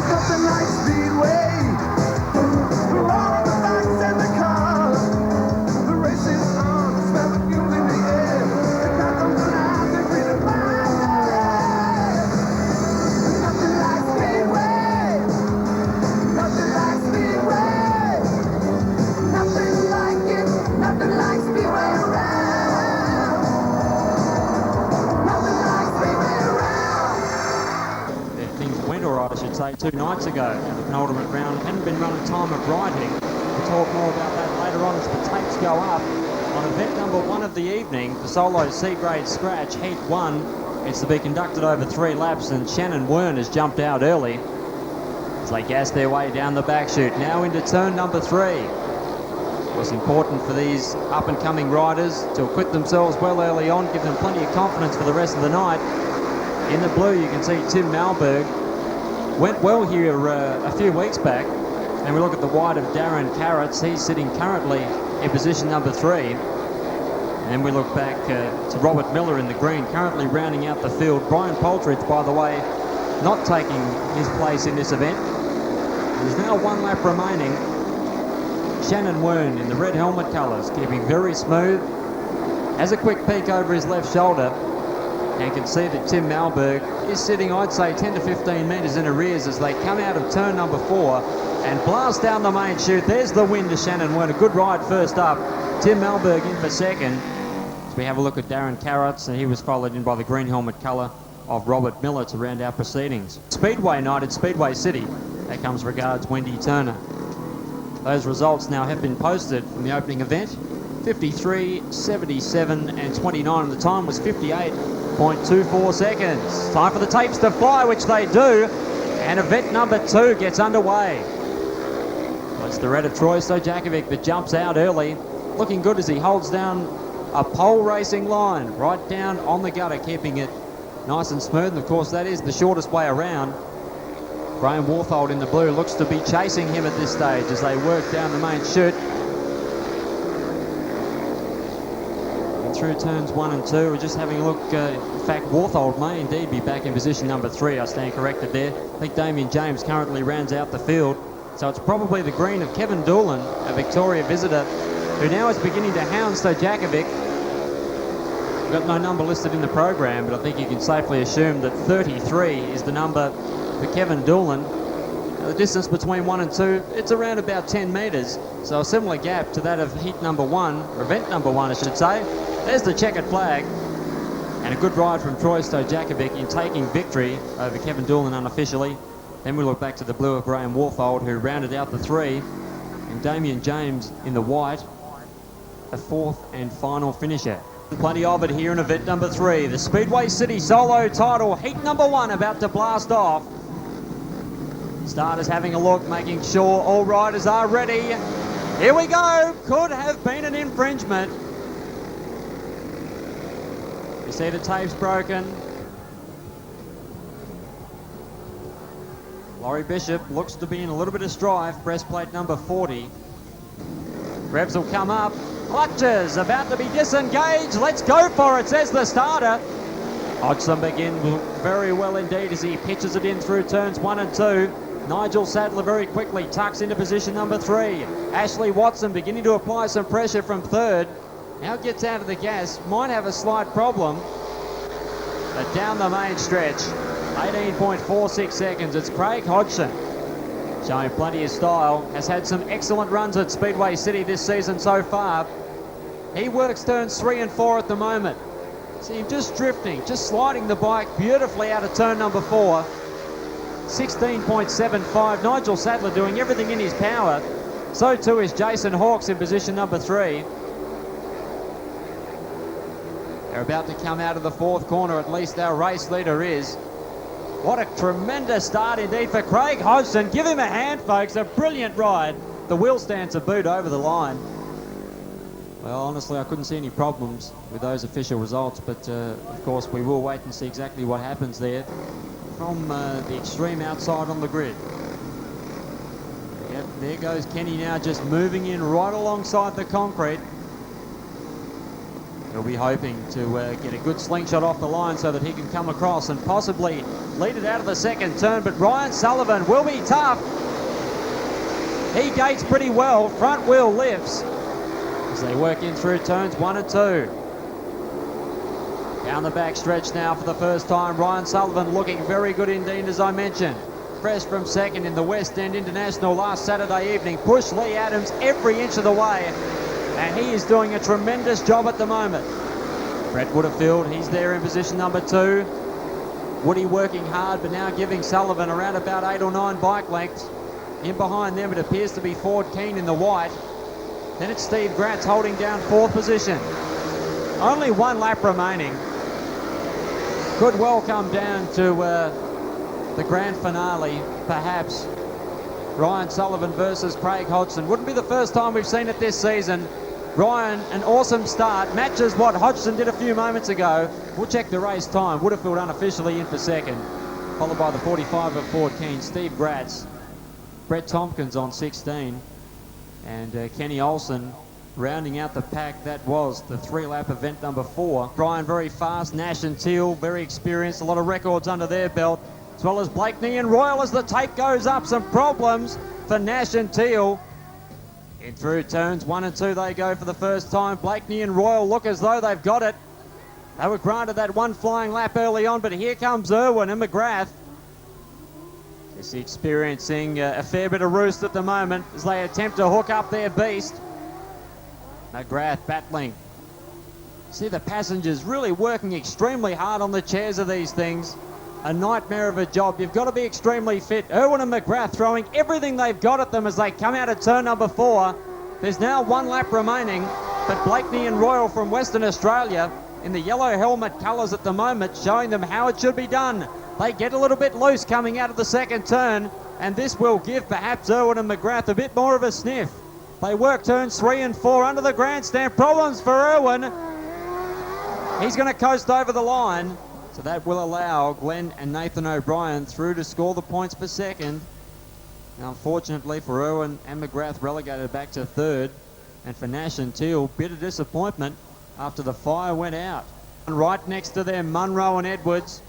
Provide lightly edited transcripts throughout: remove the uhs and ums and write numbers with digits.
nothing like Speedway. For all of the lights and the cars, the race is on. Smell the fuel in the air. The crowd comes alive. They're free to fly. Nothing like Speedway. Nothing like Speedway. Nothing like it. Nothing like Speedway around. Nothing like Speedway around. Things went all right, I should say, 2 nights ago. The penultimate round hadn't been run in time of riding. We'll talk more about that later on as the tapes go up. On event number 1 of the evening, the solo C-grade scratch, heat 1. It's to be conducted over 3 laps, and Shannon Wern has jumped out early as they gas their way down the back chute. Now into turn number 3. It was important for these up-and-coming riders to acquit themselves well early on, give them plenty of confidence for the rest of the night. In the blue, you can see Tim Malberg went well here a few weeks back. And we look at the white of Darren Carrots. He's sitting currently in position number 3. And we look back to Robert Miller in the green, currently rounding out the field. Brian Poltridge, by the way, not taking his place in this event. There's now 1 lap remaining. Shannon Wern in the red helmet colours, keeping very smooth. Has a quick peek over his left shoulder and can see that Tim Malberg is sitting, I'd say, 10 to 15 metres in arrears as they come out of turn number 4 and blast down the main chute. There's the win to Shannon Wern. A good ride first up. Tim Malberg in for second. As we have a look at Darren Carrots, and he was followed in by the green helmet colour of Robert Miller to round out proceedings. Speedway night at Speedway City. That comes regards Wendy Turner. Those results now have been posted from the opening event. 53, 77 and 29, and the time was 58.24 seconds. Time for the tapes to fly, which they do, and event number 2 gets underway. It's the red of Troy Stojakovic that jumps out early, looking good as he holds down a pole racing line right down on the gutter, keeping it nice and smooth, and of course that is the shortest way around. Graham Warthold in the blue looks to be chasing him at this stage as they work down the main chute. And through turns 1 and 2, we're just having a look. In fact, Warthold may indeed be back in position number 3. I stand corrected there. I think Damien James currently rounds out the field. So it's probably the green of Kevin Doolan, a Victoria visitor, who now is beginning to hound Stojakovic. We've got no number listed in the program, but I think you can safely assume that 33 is the number for Kevin Doolan. The distance between 1 and 2, it's around about 10 metres, so a similar gap to that of heat number 1, or event number 1 I should say. There's the checkered flag, and a good ride from Troy Stojakovic in taking victory over Kevin Doolan unofficially. Then we look back to the blue of Graham Warthold, who rounded out the 3, and Damien James in the white, a 4th and final finisher. Plenty of it here in event number 3, the Speedway City solo title, heat number 1 about to blast off. Starters having a look, making sure all riders are ready. Here we go. Could have been an infringement. You see the tape's broken. Laurie Bishop looks to be in a little bit of strife. Breastplate number 40. Revs will come up. Clutches about to be disengaged. Let's go for it, says the starter. Hodgson begins very well indeed as he pitches it in through turns 1 and 2. Nigel Sadler very quickly tucks into position number 3. Ashley Watson beginning to apply some pressure from 3rd. Now gets out of the gas, might have a slight problem. But down the main stretch, 18.46 seconds, it's Craig Hodgson. Showing plenty of style, has had some excellent runs at Speedway City this season so far. He works turns 3 and 4 at the moment. See him just drifting, just sliding the bike beautifully out of turn number 4. 16.75. Nigel Sadler doing everything in his power. So too is Jason Hawkes in position number 3. They're about to come out of the 4th corner, at least our race leader is. What a tremendous start indeed for Craig Hodgson. Give him a hand, folks. A brilliant ride. The wheel stands a boot over the line. Well, honestly, I couldn't see any problems with those official results, but of course we will wait and see exactly what happens there from the extreme outside on the grid. Yep, there goes Kenny now, just moving in right alongside the concrete. He'll be hoping to get a good slingshot off the line so that he can come across and possibly lead it out of the second turn. But Ryan Sullivan will be tough. He gates pretty well. Front wheel lifts as they work in through turns 1 and 2. Down the back stretch now for the first time. Ryan Sullivan looking very good indeed, as I mentioned. Fresh from second in the West End International last Saturday evening. Pushed Lee Adams every inch of the way, and he is doing a tremendous job at the moment. Brett Woodfield, he's there in position number 2. Woody working hard, but now giving Sullivan around about 8 or 9 bike lengths. In behind them, it appears to be Ford Keane in the white. Then it's Steve Gratz holding down 4th position. Only 1 lap remaining. Could well come down to the grand finale, perhaps. Ryan Sullivan versus Craig Hodgson. Wouldn't be the first time we've seen it this season. Ryan, an awesome start. Matches what Hodgson did a few moments ago. We'll check the race time. Woodfield unofficially in for second, followed by the 45 of Ford Keane. Steve Gratz, Brett Tompkins on 16, and Kenny Olsen rounding out the pack. That was the 3-lap event number 4. Brian very fast, Nash and Teal very experienced, a lot of records under their belt, as well as Blakeney and Royal as the tape goes up. Some problems for Nash and Teal. In through turns 1 and 2 they go for the first time. Blakeney and Royal look as though they've got it. They were granted that 1 flying lap early on, but here comes Irwin and McGrath. Just experiencing a fair bit of roost at the moment as they attempt to hook up their beast. McGrath battling. See the passengers really working extremely hard on the chairs of these things. A nightmare of a job. You've got to be extremely fit. Irwin and McGrath throwing everything they've got at them as they come out of turn number 4. There's now 1 lap remaining, but Blakeney and Royal from Western Australia in the yellow helmet colours at the moment, showing them how it should be done. They get a little bit loose coming out of the second turn, and this will give perhaps Irwin and McGrath a bit more of a sniff. They work turns 3 and 4 under the grandstand. Problems for Irwin. He's going to coast over the line, so that will allow Glenn and Nathan O'Brien through to score the points for second. Now, unfortunately for Irwin and McGrath, relegated back to third, and for Nash and Teal, bit of disappointment after the fire went out. And right next to them, Munro and Edwards.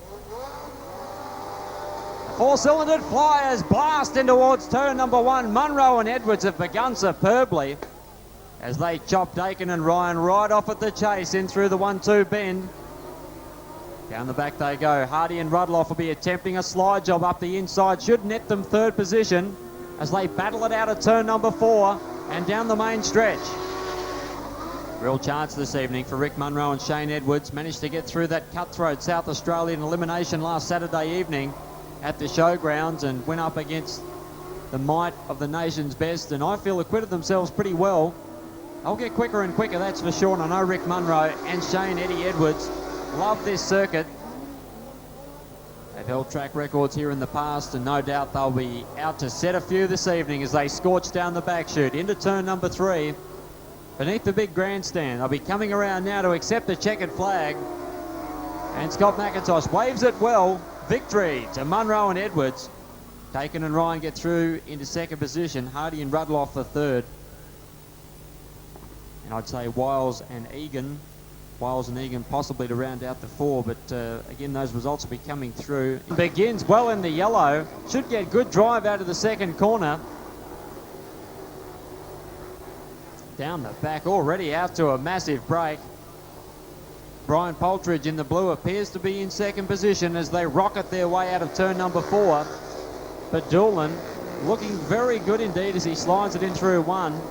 4-cylindered flyers blast in towards turn number 1. Munro and Edwards have begun superbly as they chop Dakin and Ryan right off at the chase in through the 1-2 bend. Down the back they go. Hardy and Rudloff will be attempting a slide job up the inside. Should net them 3rd position as they battle it out of turn number 4 and down the main stretch. Real chance this evening for Rick Munro and Shane Edwards. Managed to get through that cutthroat South Australian elimination last Saturday evening at the showgrounds and went up against the might of the nation's best, and I feel acquitted themselves pretty well. I'll get quicker and quicker, that's for sure, and I know Rick Munro and Shane Eddie Edwards love this circuit. They've held track records here in the past, and no doubt they'll be out to set a few this evening as they scorch down the back chute into turn number 3 beneath the big grandstand. They'll be coming around now to accept the checkered flag, and Scott McIntosh waves it well. Victory to Munro and Edwards. Dakin and Ryan get through into second position. Hardy and Rudloff the 3rd. And I'd say Wiles and Egan possibly to round out the 4, but again, those results will be coming through. Begins well in the yellow. Should get good drive out of the second corner. Down the back, already out to a massive break. Brian Poltridge in the blue appears to be in second position as they rocket their way out of turn number 4. But Doolan looking very good indeed as he slides it in through 1.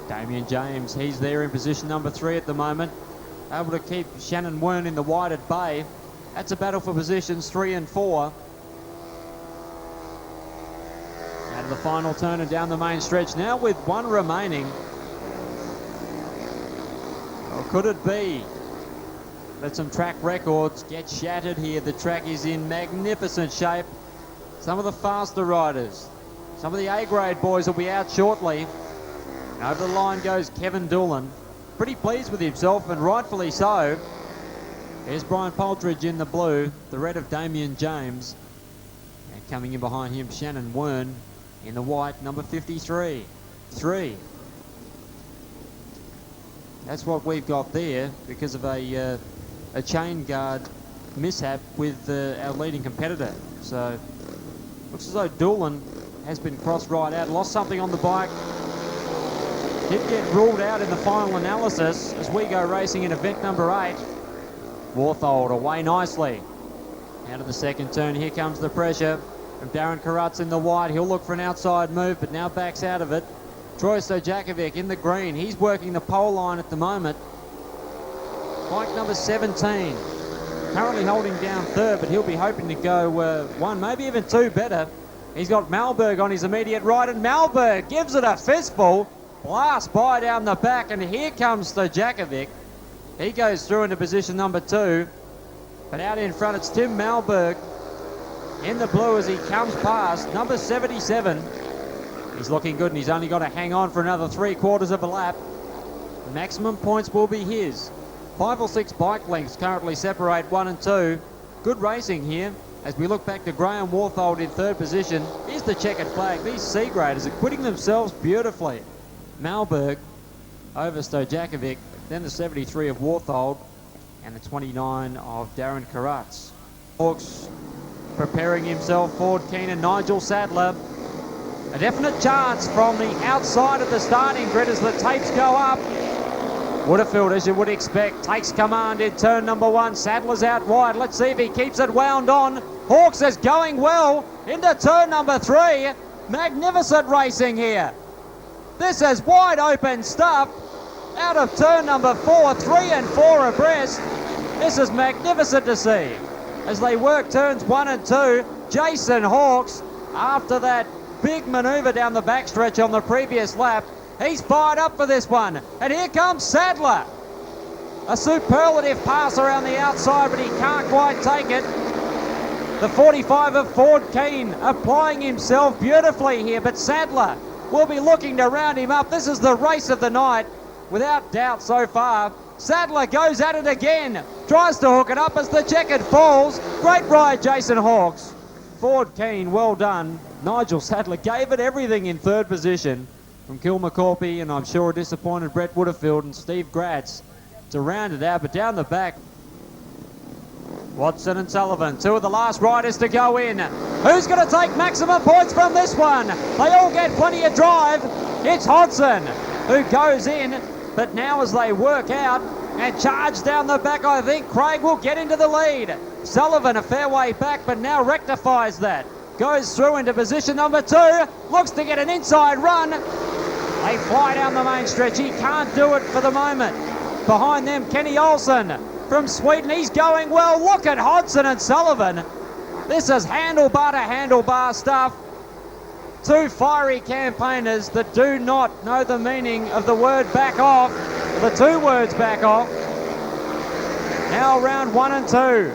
Damien James, he's there in position number 3 at the moment. Able to keep Shannon Wern in the white at bay. That's a battle for positions 3 and 4. Out of the final turn and down the main stretch now with 1 remaining. Or could it be that some track records get shattered here? The track is in magnificent shape. Some of the faster riders, some of the A-grade boys will be out shortly. And over the line goes Kevin Doolan. Pretty pleased with himself, and rightfully so. Here's Brian Poltridge in the blue, the red of Damien James. And coming in behind him, Shannon Wern in the white, number 53. 3. That's what we've got there because of a chain guard mishap with our leading competitor. So looks as though Doolan has been crossed right out, lost something on the bike. Did get ruled out in the final analysis as we go racing in event number 8. Warthold away nicely. Out of the second turn, here comes the pressure from Darren Carruthers in the white. He'll look for an outside move, but now backs out of it. Troy Stojakovic in the green. He's working the pole line at the moment. Bike number 17. Currently holding down third, but he'll be hoping to go one, maybe even two better. He's got Malberg on his immediate right, and Malberg gives it a fistful. Blast by down the back, and here comes Stojakovic. He goes through into position number 2. But out in front, it's Tim Malberg in the blue as he comes past number 77. He's looking good, and he's only got to hang on for another 3/4 of a lap. Maximum points will be his. 5 or 6 bike lengths currently separate 1 and 2. Good racing here as we look back to Graham Warthold in third position. Here's the checkered flag. These C graders are quitting themselves beautifully. Malberg over Stojakovic, then the 73 of Warthold and the 29 of Darren Carruthers. Hawks preparing himself forward, Keenan, Nigel Sadler. A definite chance from the outside of the starting grid as the tapes go up. Woodfield, as you would expect, takes command in turn number 1. Sadler's out wide. Let's see if he keeps it wound on. Hawks is going well into turn number 3. Magnificent racing here. This is wide open stuff out of turn number 4, 3 and 4 abreast. This is magnificent to see as they work turns 1 and 2. Jason Hawks, after that big manoeuvre down the backstretch on the previous lap, he's fired up for this one. And here comes Sadler. A superlative pass around the outside, but he can't quite take it. The 45 of Ford Keane applying himself beautifully here, but Sadler will be looking to round him up. This is the race of the night, without doubt so far. Sadler goes at it again, tries to hook it up as the checkered falls. Great ride, Jason Hawks. Ford Keane, well done. Nigel Sadler gave it everything in third position from Kilmacorpy, and I'm sure a disappointed Brett Woodfield and Steve Gratz to round it out, but down the back, Hodgson and Sullivan, 2 of the last riders to go in. Who's going to take maximum points from this one? They all get plenty of drive. It's Hodgson who goes in, but now as they work out and charge down the back, I think Craig will get into the lead. Sullivan a fair way back, but now rectifies that. Goes through into position number 2, looks to get an inside run. They fly down the main stretch. He can't do it for the moment. Behind them, Kenny Olsen from Sweden. He's going well. Look at Hodgson and Sullivan. This is handlebar to handlebar stuff. 2 fiery campaigners that do not know the meaning of the word back off. The 2 words back off. Now round 1 and 2.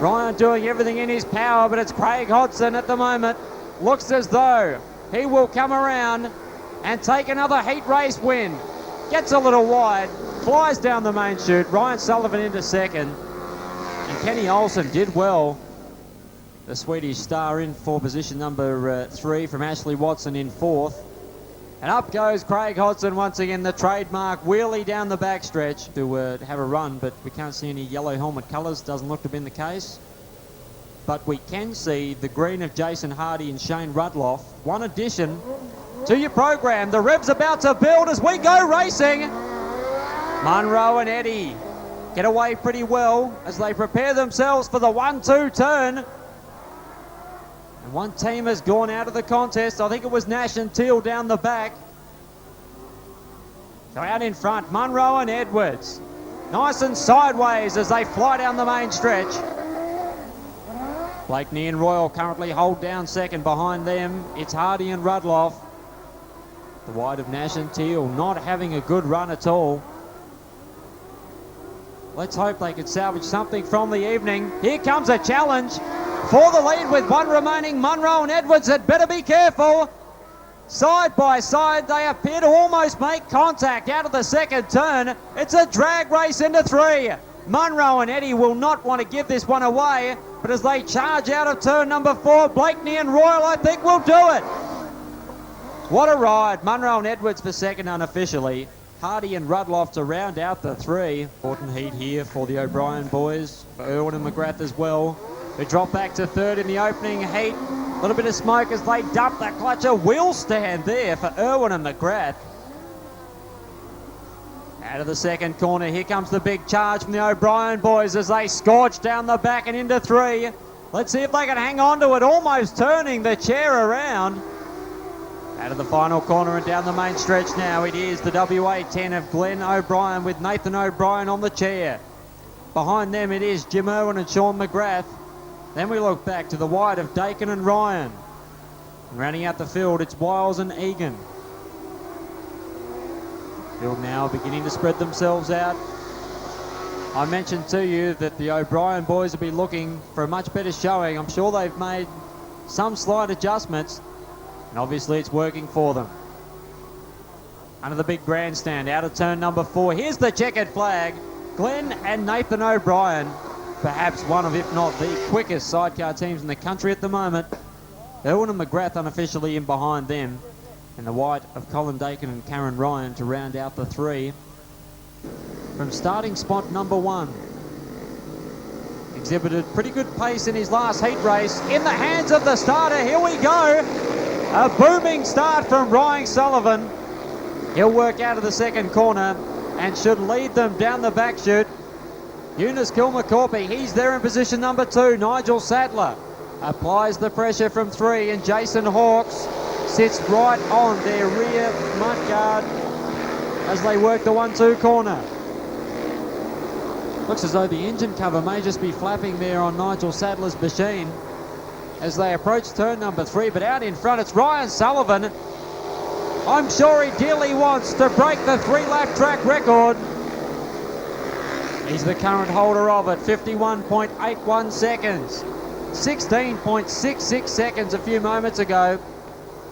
Ryan doing everything in his power, but it's Craig Hodgson at the moment. Looks as though he will come around and take another heat race win. Gets a little wide, flies down the main chute. Ryan Sullivan into second. And Kenny Olsen did well. The Swedish star in for position number 3 from Ashley Watson in 4th. And up goes Craig Hodgson once again, the trademark wheelie down the backstretch to have a run, but we can't see any yellow helmet colours. Doesn't look to have been the case. But we can see the green of Jason Hardy and Shane Rudloff. One addition to your program. The rev's about to build as we go racing. Munro and Eddie get away pretty well as they prepare themselves for the 1-2 turn. And one team has gone out of the contest. I think it was Nash and Teal down the back. So out in front, Munro and Edwards. Nice and sideways as they fly down the main stretch. Blakeney and Royal currently hold down second. Behind them, it's Hardy and Rudloff. The wide of Nash and Teal not having a good run at all. Let's hope they can salvage something from the evening. Here comes a challenge for the lead with 1 remaining. Munro and Edwards had better be careful. Side by side, they appear to almost make contact out of the second turn. It's a drag race into 3. Munro and Eddie will not want to give this one away, but as they charge out of turn number 4, Blakeney and Royal, I think, will do it. What a ride. Munro and Edwards for second unofficially. Hardy and Rudloff to round out the three. Important heat here for the O'Brien boys, for Irwin and McGrath as well. We drop back to third in the opening heat. A little bit of smoke as they dump that clutcher. Wheel stand there for Irwin and McGrath. Out of the second corner, here comes the big charge from the O'Brien boys as they scorch down the back and into three. Let's see if they can hang on to it, almost turning the chair around. Out of the final corner and down the main stretch now, it is the WA 10 of Glenn O'Brien with Nathan O'Brien on the chair. Behind them it is Jim Irwin and Sean McGrath. Then we look back to the wide of Dakin and Ryan. And rounding out the field, it's Wiles and Egan. Field now beginning to spread themselves out. I mentioned to you that the O'Brien boys will be looking for a much better showing. I'm sure they've made some slight adjustments, and obviously it's working for them. Under the big grandstand, out of turn number 4. Here's the checkered flag. Glenn and Nathan O'Brien, perhaps one of, if not the quickest sidecar teams in the country at the moment. Irwin and McGrath unofficially in behind them. And the white of Colin Dakin and Karen Ryan to round out the three. From starting spot number 1. Exhibited pretty good pace in his last heat race. In the hands of the starter, here we go. A booming start from Ryan Sullivan. He'll work out of the second corner and should lead them down the back chute. Eunice Kilmacorpy, he's there in position number 2. Nigel Sadler applies the pressure from 3, and Jason Hawkes sits right on their rear mudguard as they work the 1-2 corner. Looks as though the engine cover may just be flapping there on Nigel Sadler's machine as they approach turn number 3, but out in front it's Ryan Sullivan. I'm sure he dearly wants to break the 3-lap track record. He's the current holder of it, 51.81 seconds. 16.66 seconds a few moments ago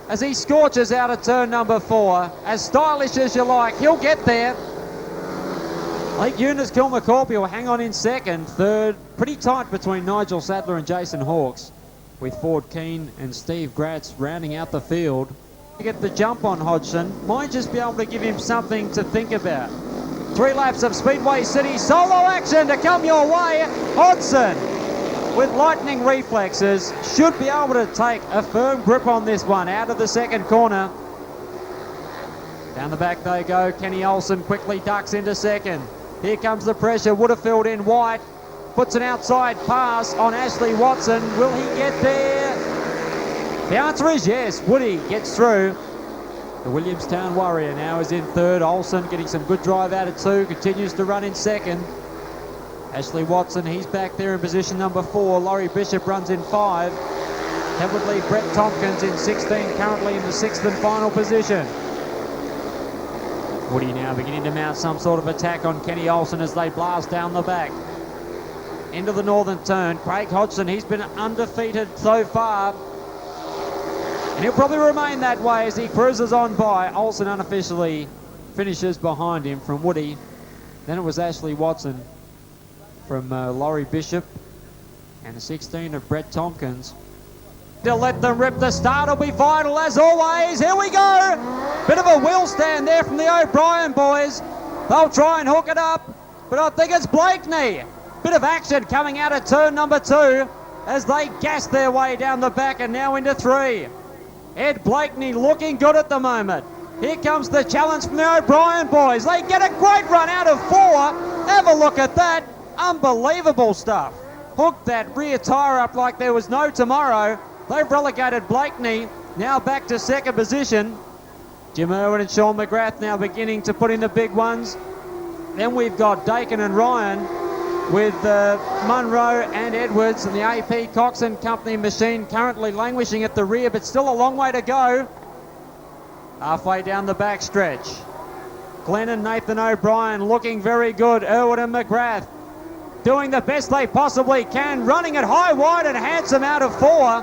as he scorches out of turn number 4. As stylish as you like, he'll get there. I think Eunice Kilmacorpy will hang on in second. Third, pretty tight between Nigel Sadler and Jason Hawkes, with Ford Keane and Steve Gratz rounding out the field. To get the jump on Hodgson, might just be able to give him something to think about. 3 laps of Speedway City solo action to come your way. Hodgson, with lightning reflexes, should be able to take a firm grip on this one out of the second corner. Down the back they go. Kenny Olsen quickly ducks into second. Here comes the pressure. Woodfield in white. Puts an outside pass on Ashley Watson. Will he get there? The answer is yes. Woody gets through. The Williamstown Warrior now is in third. Olsen getting some good drive out of 2. Continues to run in second. Ashley Watson, he's back there in position number 4. Laurie Bishop runs in 5. That would leave Brett Tompkins in 16, currently in the 6th and final position. Woody now beginning to mount some sort of attack on Kenny Olsen as they blast down the back. Into the northern turn, Craig Hodgson, he's been undefeated so far. And he'll probably remain that way as he cruises on by. Olsen unofficially finishes behind him from Woody. Then it was Ashley Watson from Laurie Bishop, and the 16 of Brett Tompkins. To let them rip, the start will be vital as always. Here we go. Bit of a wheel stand there from the O'Brien boys. They'll try and hook it up, but I think it's Blakeney. Bit of action coming out of turn number 2 as they gas their way down the back and now into 3. Ed Blakeney looking good at the moment. Here comes the challenge from the O'Brien boys. They get a great run out of 4. Have a look at that. Unbelievable stuff. Hooked that rear tyre up like there was no tomorrow. They've relegated Blakeney now back to second position. Jim Irwin and Sean McGrath now beginning to put in the big ones. Then we've got Dakin and Ryan with Munro and Edwards, and the AP Cox and Company machine currently languishing at the rear, but still a long way to go. Halfway down the back stretch. Glenn and Nathan O'Brien looking very good. Irwin and McGrath doing the best they possibly can, running it high, wide and handsome out of 4.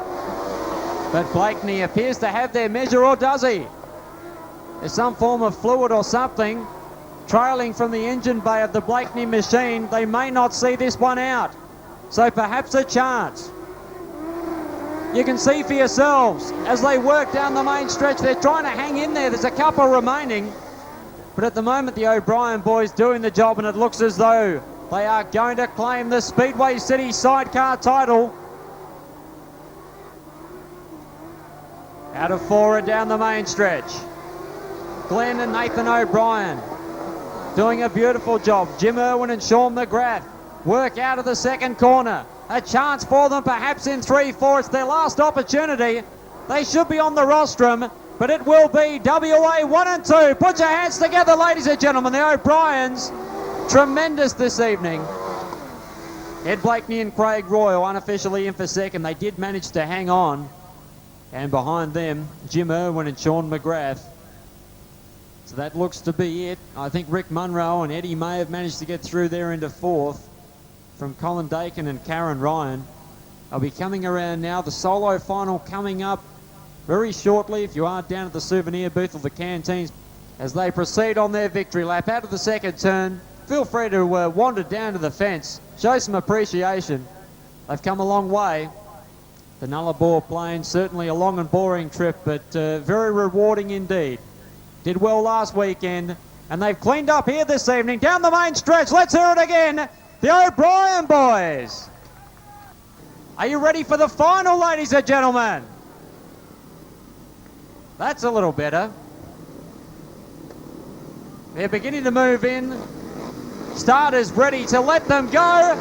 But Blakeney appears to have their measure, or does he? There's some form of fluid or something trailing from the engine bay of the Blakeney machine. They may not see this one out, so perhaps a chance. You can see for yourselves as they work down the main stretch. They're trying to hang in there. There's a couple remaining. But at the moment, the O'Brien boys doing the job, and it looks as though they are going to claim the Speedway City Sidecar title. Out of 4 and down the main stretch. Glenn and Nathan O'Brien doing a beautiful job. Jim Irwin and Sean McGrath work out of the second corner. A chance for them perhaps in 3-4. It's their last opportunity. They should be on the rostrum, but it will be WA 1 and 2. Put your hands together, ladies and gentlemen. The O'Briens, tremendous this evening. Ed Blakeney and Craig Royal unofficially in for second. They did manage to hang on. And behind them, Jim Irwin and Sean McGrath. So that looks to be it. I think Rick Munro and Eddie may have managed to get through there into 4th from Colin Dakin and Karen Ryan. I'll be coming around now. The solo final coming up very shortly. If you are down at the souvenir booth of the canteens, as they proceed on their victory lap out of the second turn, feel free to wander down to the fence. Show some appreciation. They've come a long way. The Nullarbor Plains, certainly a long and boring trip, but very rewarding indeed. Did well last weekend, and they've cleaned up here this evening. Down the main stretch, let's hear it again. The O'Brien boys. Are you ready for the final, ladies and gentlemen? That's a little better. They're beginning to move in. Starters ready to let them go.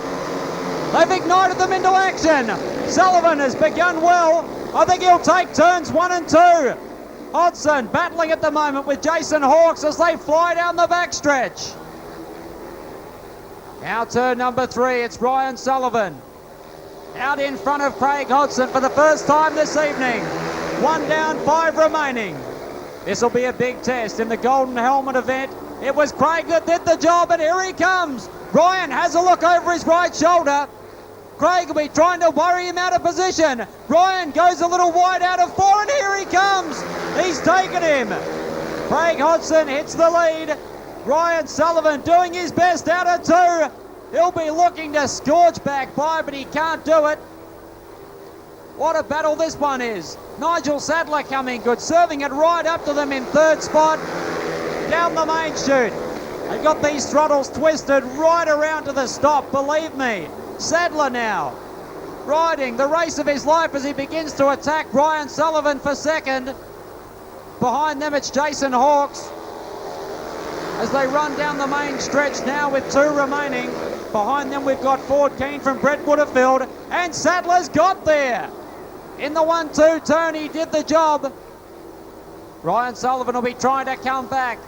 They've ignited them into action. Sullivan has begun well. I think he'll take turns 1 and 2. Hodgson battling at the moment with Jason Hawkes as they fly down the backstretch. Now turn number 3, it's Ryan Sullivan. Out in front of Craig Hodgson for the first time this evening. 1 down, 5 remaining. This will be a big test in the Golden Helmet event. It was Craig that did the job, and here he comes. Ryan has a look over his right shoulder. Craig will be trying to worry him out of position. Ryan goes a little wide out of 4, and here he comes. He's taken him. Craig Hodgson hits the lead. Ryan Sullivan doing his best out of 2. He'll be looking to scorch back by, but he can't do it. What a battle this one is. Nigel Sadler coming good, serving it right up to them in 3rd spot. Down the main chute. They've got these throttles twisted right around to the stop, believe me. Sadler now riding the race of his life as he begins to attack Ryan Sullivan for 2nd. Behind them it's Jason Hawkes as they run down the main stretch now with 2 remaining. Behind them we've got Ford Keane from Brentwood-Field, and Sadler's got there. In the 1-2 turn he did the job. Ryan Sullivan will be trying to come back,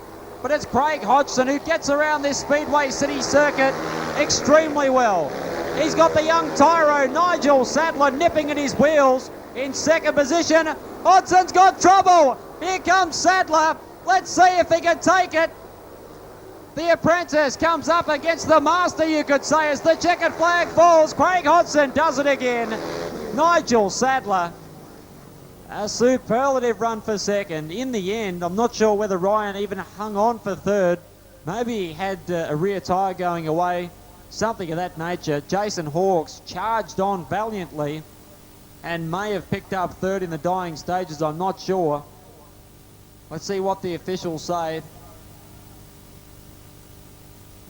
but it's Craig Hodgson who gets around this Speedway City circuit extremely well. He's got the young tyro Nigel Sadler nipping at his wheels in 2nd position. Hodgson's got trouble. Here comes Sadler. Let's see if he can take it. The apprentice comes up against the master, you could say, as the checkered flag falls. Craig Hodgson does it again. Nigel Sadler, a superlative run for 2nd. In the end, I'm not sure whether Ryan even hung on for 3rd. Maybe he had a rear tyre going away, something of that nature. Jason Hawkes charged on valiantly and may have picked up 3rd in the dying stages, I'm not sure. Let's see what the officials say.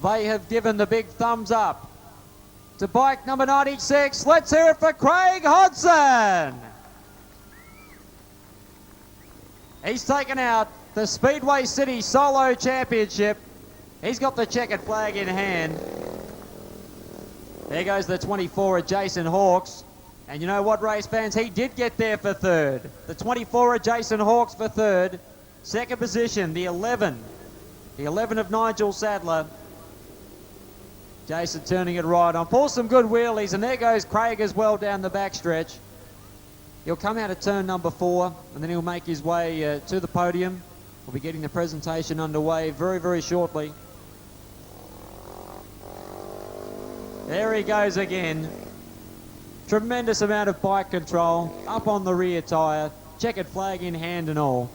They have given the big thumbs up to bike number 96. Let's hear it for Craig Hodgson. He's taken out the Speedway City Solo Championship. He's got the checkered flag in hand. There goes the 24 of Jason Hawkes. And you know what, race fans? He did get there for 3rd. The 24 of Jason Hawkes for 3rd. 2nd position, the 11. The 11 of Nigel Sadler. Jason turning it right on. Pulls some good wheelies, and there goes Craig as well down the backstretch. He'll come out of turn number 4, and then he'll make his way to the podium. We'll be getting the presentation underway very, very shortly. There he goes again. Tremendous amount of bike control, up on the rear tyre, checkered flag in hand and all.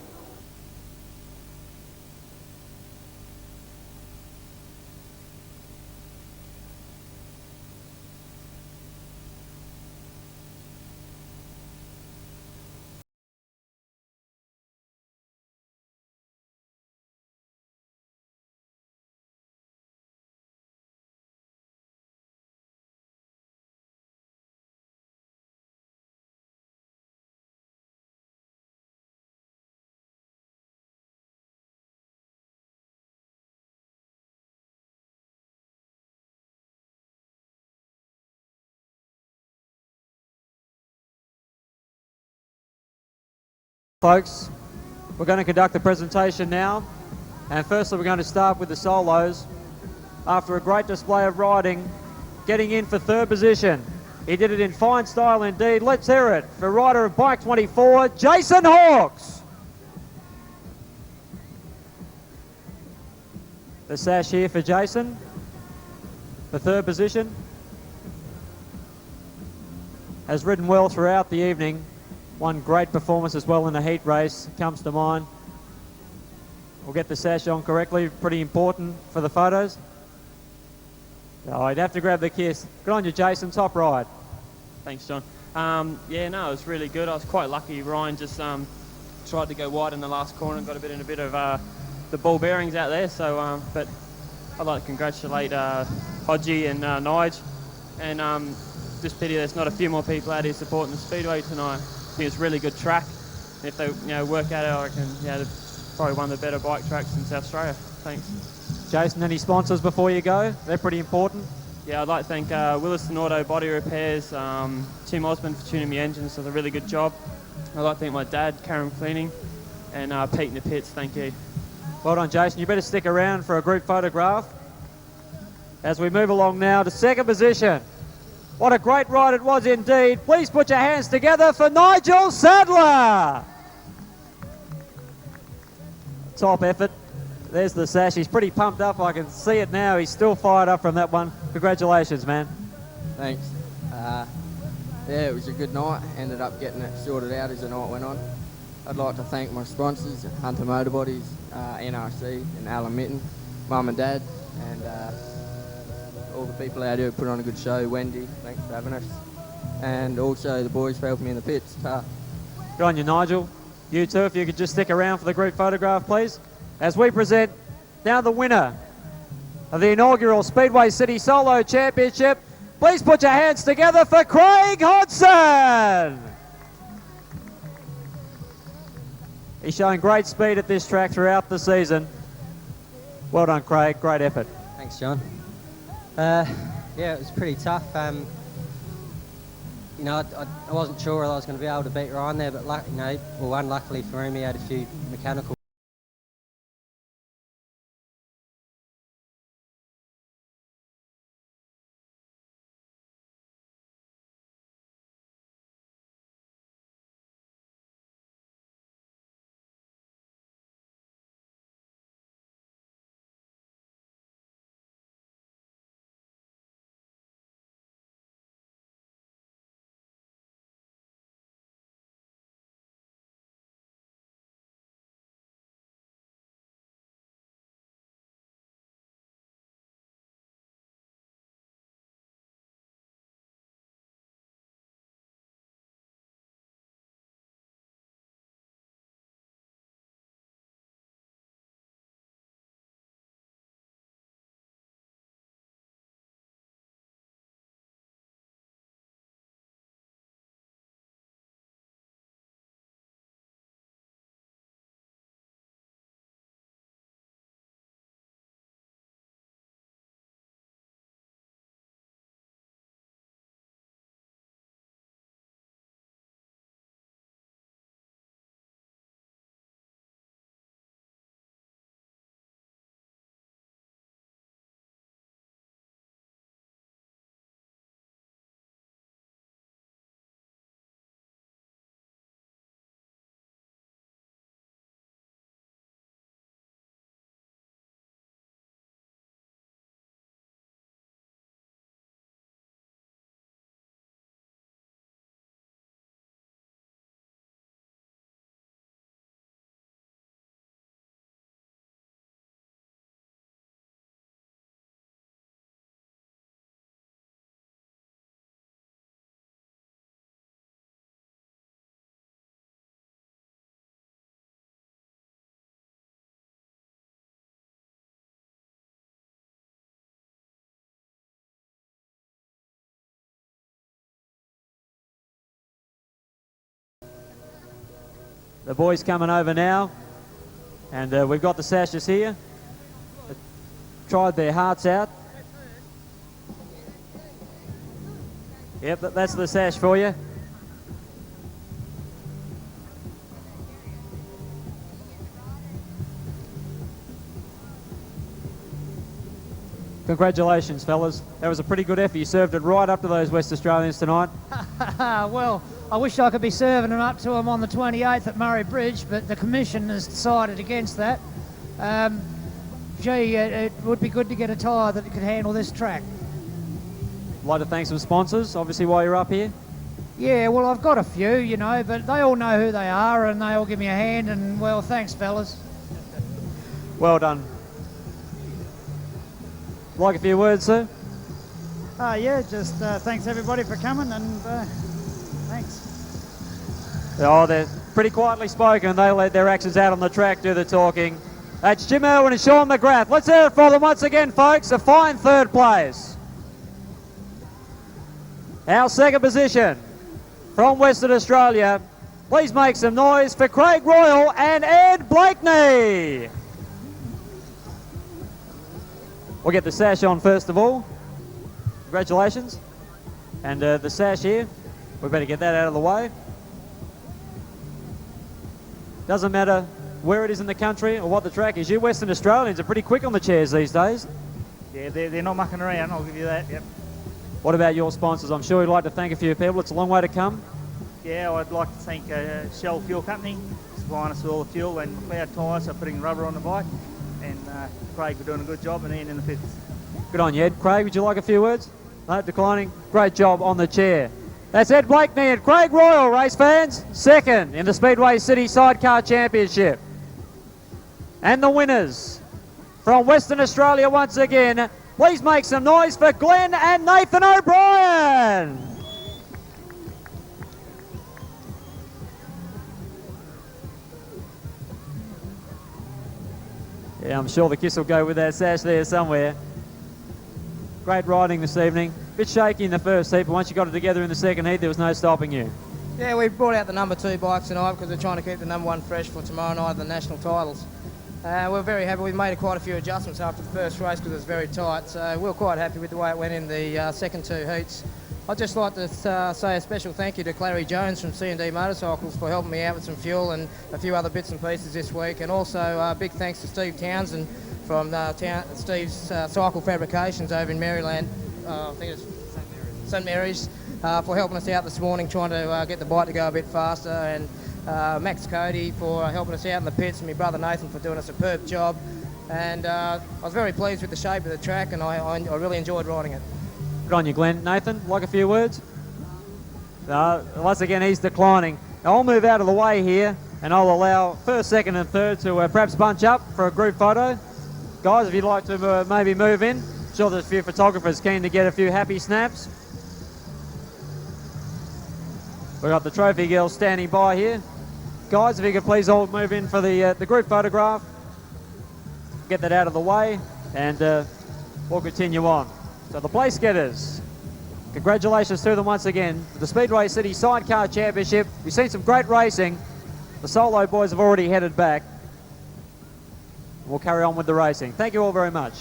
Folks, we're going to conduct the presentation now, and firstly we're going to start with the solos. After a great display of riding, getting in for third position. He did it in fine style indeed. Let's hear it for rider of bike 24, Jason Hawkes. The sash here for Jason, for third position. Has ridden well throughout the evening. One great performance as well in the heat race comes to mind. We'll get the sash on correctly, pretty important for the photos. Oh, I'd have to grab the kiss. Good on you, Jason, top ride. Thanks, John. Yeah, no, it was really good. I was quite lucky. Ryan just tried to go wide in the last corner and got in a bit of the ball bearings out there. So, but I'd like to congratulate Hodgie and Nigel. And just pity there's not a few more people out here supporting the Speedway tonight. I think it's a really good track. If they work at it, I reckon it's probably one of the better bike tracks in South Australia. Thanks. Jason, any sponsors before you go? They're pretty important. Yeah, I'd like to thank Williston Auto Body Repairs, Tim Osmond for tuning me engines, does a really good job. I'd like to thank my dad, Karen Cleaning, and Pete in the pits, thank you. Well done, Jason. You better stick around for a group photograph. As we move along now to second position. What a great ride it was indeed. Please put your hands together for Nigel Sadler. Top effort. There's the sash. He's pretty pumped up. I can see it now. He's still fired up from that one. Congratulations, man. Thanks. Yeah, it was a good night. Ended up getting it sorted out as the night went on. I'd like to thank my sponsors, Hunter Motor Bodies, NRC and Alan Mitten, Mum and Dad, and all the people out here who put on a good show. Wendy, thanks for having us. And also the boys for helping me in the pits. Good on you, Nigel. You too, if you could just stick around for the group photograph, please. As we present now the winner of the inaugural Speedway City Solo Championship, please put your hands together for Craig Hodgson. He's showing great speed at this track throughout the season. Well done, Craig. Great effort. Thanks, John. Yeah, it was pretty tough. I wasn't sure whether I was going to be able to beat Ryan there, but unluckily for him, he had a few mechanical. The boys coming over now, and we've got the sashes here. Tried their hearts out. Yep, that's the sash for you. Congratulations, fellas. That was a pretty good effort. You served it right up to those West Australians tonight. Well, I wish I could be serving them up to them on the 28th at Murray Bridge, but the Commission has decided against that. It would be good to get a tyre that could handle this track. I'd like to thank some sponsors, obviously, while you're up here. Yeah, well, I've got a few, you know, but they all know who they are and they all give me a hand, and, well, thanks, fellas. Well done. Like a few words, sir? Yeah, just thanks everybody for coming, and thanks. Oh, they're pretty quietly spoken. They let their actions out on the track do the talking. That's Jim Irwin and Sean McGrath. Let's hear it for them once again, folks. A fine third place. Our second position from Western Australia. Please make some noise for Craig Royal and Ed Blakeney. We'll get the sash on first of all. Congratulations. And the sash here, we better get that out of the way. Doesn't matter where it is in the country or what the track is. You Western Australians are pretty quick on the chairs these days. Yeah, they're not mucking around, I'll give you that, yep. What about your sponsors? I'm sure you'd like to thank a few people. It's a long way to come. Yeah, I'd like to thank Shell Fuel Company, supplying us with all the fuel, and McLeod Tyres for putting rubber on the bike, and Craig for doing a good job, and Ian in the pits. Good on you, Ed. Craig, would you like a few words? No, declining. Great job on the chair. That's Ed Blakeney and Craig Royal, race fans. Second in the Speedway City Sidecar Championship. And the winners from Western Australia once again. Please make some noise for Glenn and Nathan O'Brien. Yeah, I'm sure the kiss will go with that sash there somewhere. Great riding this evening. Bit shaky in the first heat, but once you got it together in the second heat, there was no stopping you. Yeah, we brought out the number 2 bikes tonight because we're trying to keep the number 1 fresh for tomorrow night, the national titles. We're very happy. We've made quite a few adjustments after the first race because it was very tight, so we're quite happy with the way it went in the second 2 heats. I'd just like to say a special thank you to Clary Jones from C&D Motorcycles for helping me out with some fuel and a few other bits and pieces this week, and also big thanks to Steve Townsend from Steve's Cycle Fabrications over in Maryland. I think it's St Mary's, for helping us out this morning trying to get the bike to go a bit faster, and Max Cody for helping us out in the pits, and my brother Nathan for doing a superb job. And I was very pleased with the shape of the track, and I really enjoyed riding it. Good on you, Glenn. Nathan, like a few words? Once again, he's declining. Now, I'll move out of the way here, and I'll allow first, second and third to perhaps bunch up for a group photo. Guys, if you'd like to maybe move in. I'm sure there's a few photographers keen to get a few happy snaps. We've got the trophy girls standing by here. Guys, if you could please all move in for the group photograph. Get that out of the way, and we'll continue on. So the place getters, congratulations to them once again. The Speedway City Sidecar Championship. We've seen some great racing. The solo boys have already headed back. We'll carry on with the racing. Thank you all very much.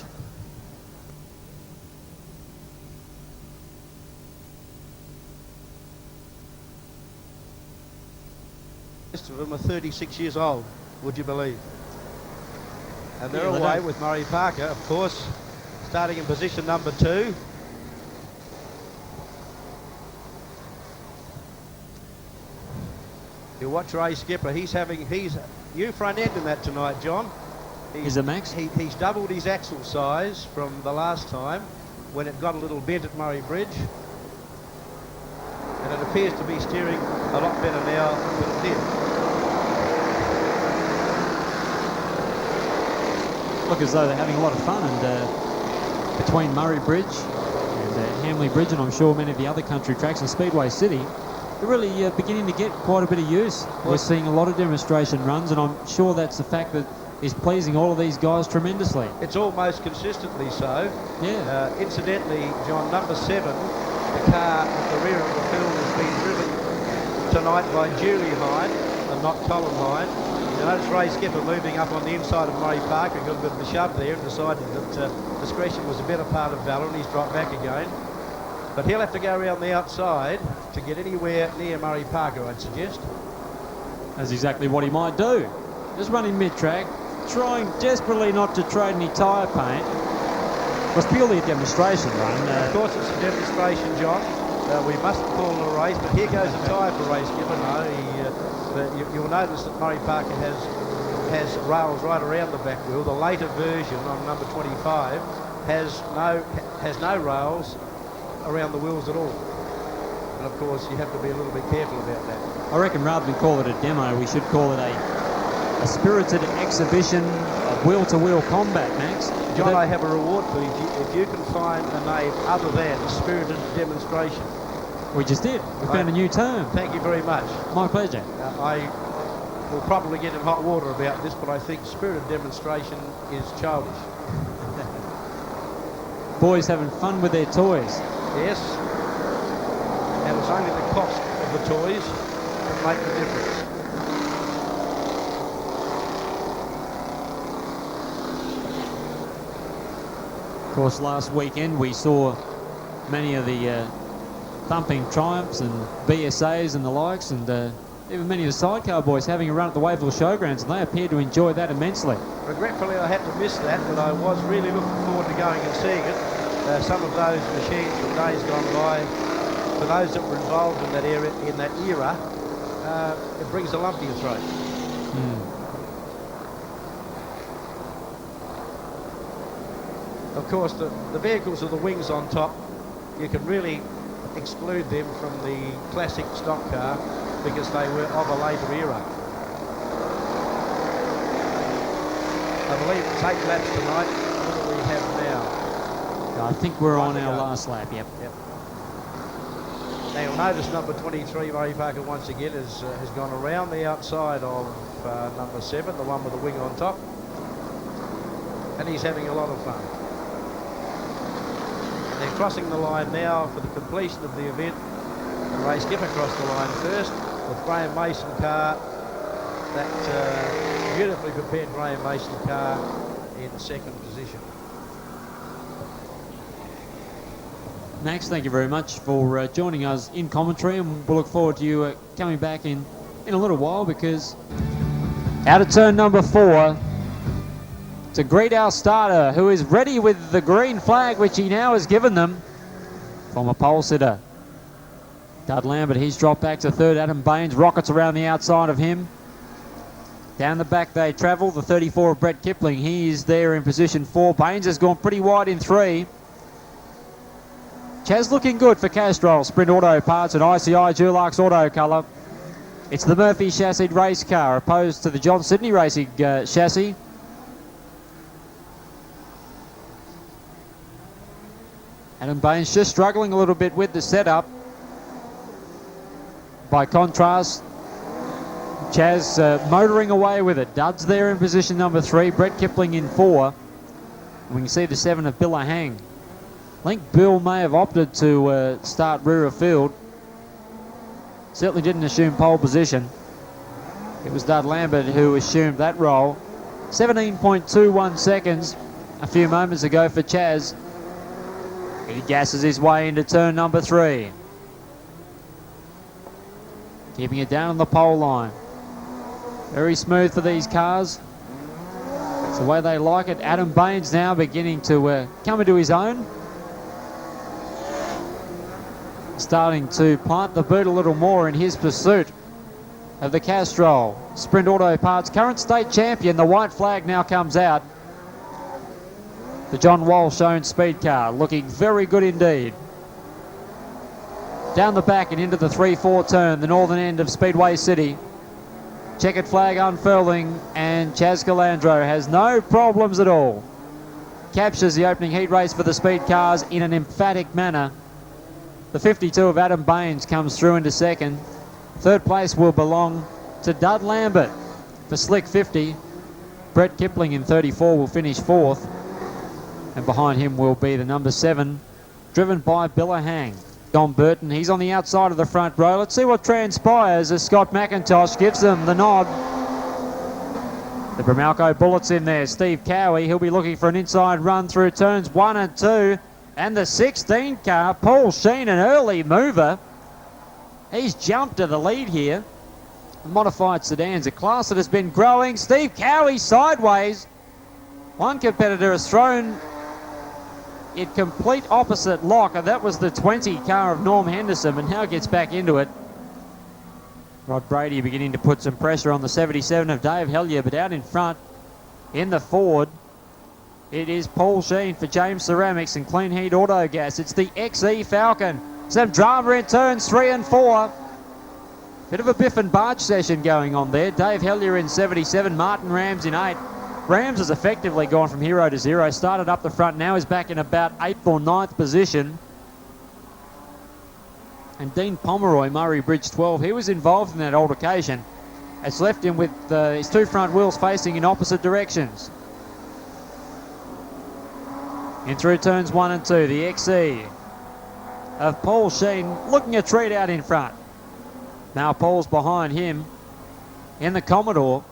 Most of them are 36 years old, would you believe? And they're away with Murray Parker, of course, starting in position number 2. You watch Ray Skipper, he's new front end in that tonight, John. Is it Max? He's doubled his axle size from the last time when it got a little bent at Murray Bridge. And it appears to be steering a lot better now than it did. Look as though they're having a lot of fun, and between Murray Bridge and Hamley Bridge, and I'm sure many of the other country tracks in Speedway City, they're really beginning to get quite a bit of use. We're seeing a lot of demonstration runs, and I'm sure that's the fact that is pleasing all of these guys tremendously. It's almost consistently so. Yeah. Incidentally, John, number 7, the car at the rear of the field has been driven tonight by Julie Hine and not Colin Hine. You notice Ray Skipper moving up on the inside of Murray Parker, got a bit of a shove there and decided that discretion was a better part of valour, and he's dropped back again. But he'll have to go around the outside to get anywhere near Murray Parker, I'd suggest. That's exactly what he might do. Just running mid-track, trying desperately not to trade any tyre paint. was purely a demonstration run. Of course, it's a demonstration, John. We mustn't call it a race, but here goes a tyre for race given. You'll notice that Murray Parker has rails right around the back wheel. The later version on number 25 has no rails around the wheels at all. And of course, you have to be a little bit careful about that. I reckon rather than call it a demo, we should call it a spirited exhibition of wheel-to-wheel combat, Max. John, I have a reward for you if you can find a name other than spirited demonstration. We just did. We found a new term. Thank you very much. My pleasure. I will probably get in hot water about this, but I think spirited demonstration is childish. Boys having fun with their toys. Yes. And it's only the cost of the toys that make the difference. Of course, last weekend we saw many of the thumping Triumphs and BSAs and the likes, and even many of the Sidecar boys having a run at the Wavell Showgrounds, and they appeared to enjoy that immensely. Regretfully, I had to miss that, but I was really looking forward to going and seeing it. Some of those machines from days gone by, for those that were involved in that era, it brings a lump to your throat. Of course, the vehicles with the wings on top, you can really exclude them from the classic stock car because they were of a later era. I believe it's 8 laps tonight. What do we have now? I think we're on our last lap, yep. Now you'll notice number 23, Murray Parker, once again has gone around the outside of number 7, the one with the wing on top. And he's having a lot of fun. They're crossing the line now for the completion of the event. The race skip across the line first with Graham Mason car, that beautifully prepared Graham Mason car in second position. Max, thank you very much for joining us in commentary, and we'll look forward to you coming back in a little while, because out of turn number 4, to greet our starter, who is ready with the green flag, which he now has given them, from a pole sitter. Dud Lambert, he's dropped back to third. Adam Baines rockets around the outside of him. Down the back they travel. The 34 of Brett Kipling, he is there in position 4. Baines has gone pretty wide in 3. Chaz looking good for Castrol. Sprint Auto Parts and ICI Dulux Auto Colour. It's the Murphy chassis race car opposed to the John Sydney Racing chassis. Adam Baines just struggling a little bit with the setup. By contrast, Chaz motoring away with it. Dud's there in position number 3. Brett Kipling in 4. And we can see the 7 of Billa Hang. I think Bill may have opted to start rear of field. Certainly didn't assume pole position. It was Dud Lambert who assumed that role. 17.21 seconds a few moments ago for Chaz. He gasses his way into turn number 3. Keeping it down on the pole line. Very smooth for these cars. It's the way they like it. Adam Baines now beginning to come into his own. Starting to plant the boot a little more in his pursuit of the Castrol. Sprint Auto Parts current state champion. The white flag now comes out. The John Walsh-owned speed car looking very good indeed. Down the back and into the 3-4 turn, the northern end of Speedway City. Checkered flag unfurling, and Chaz Calandro has no problems at all. Captures the opening heat race for the speed cars in an emphatic manner. The 52 of Adam Baines comes through into second. Third place will belong to Dud Lambert for Slick 50. Brett Kipling in 34 will finish 4th. And behind him will be the number 7, driven by Billa Hang. Don Burton, he's on the outside of the front row. Let's see what transpires as Scott McIntosh gives them the nod. The Bromalco Bullets in there. Steve Cowie, he'll be looking for an inside run through turns 1 and 2. And the 16 car, Paul Sheen, an early mover. He's jumped to the lead here. Modified sedans, a class that has been growing. Steve Cowie sideways. One competitor has thrown in complete opposite lock, and that was the 20 car of Norm Henderson, but now gets back into it. Rod Brady beginning to put some pressure on the 77 of Dave Hellier, but out in front in the Ford, it is Paul Sheen for James Ceramics and Clean Heat Auto Gas. It's the XE Falcon. Some drama in turns 3 and 4. Bit of a biff and barge session going on there. Dave Hellier in 77, Martin Rams in 8. Rams has effectively gone from hero to zero. Started up the front, now is back in about 8th or 9th position. And Dean Pomeroy, Murray Bridge 12, he was involved in that altercation. It's left him with his 2 front wheels facing in opposite directions. In through turns 1 and 2, the XE of Paul Sheen looking a treat out in front. Now Paul's behind him in the Commodore.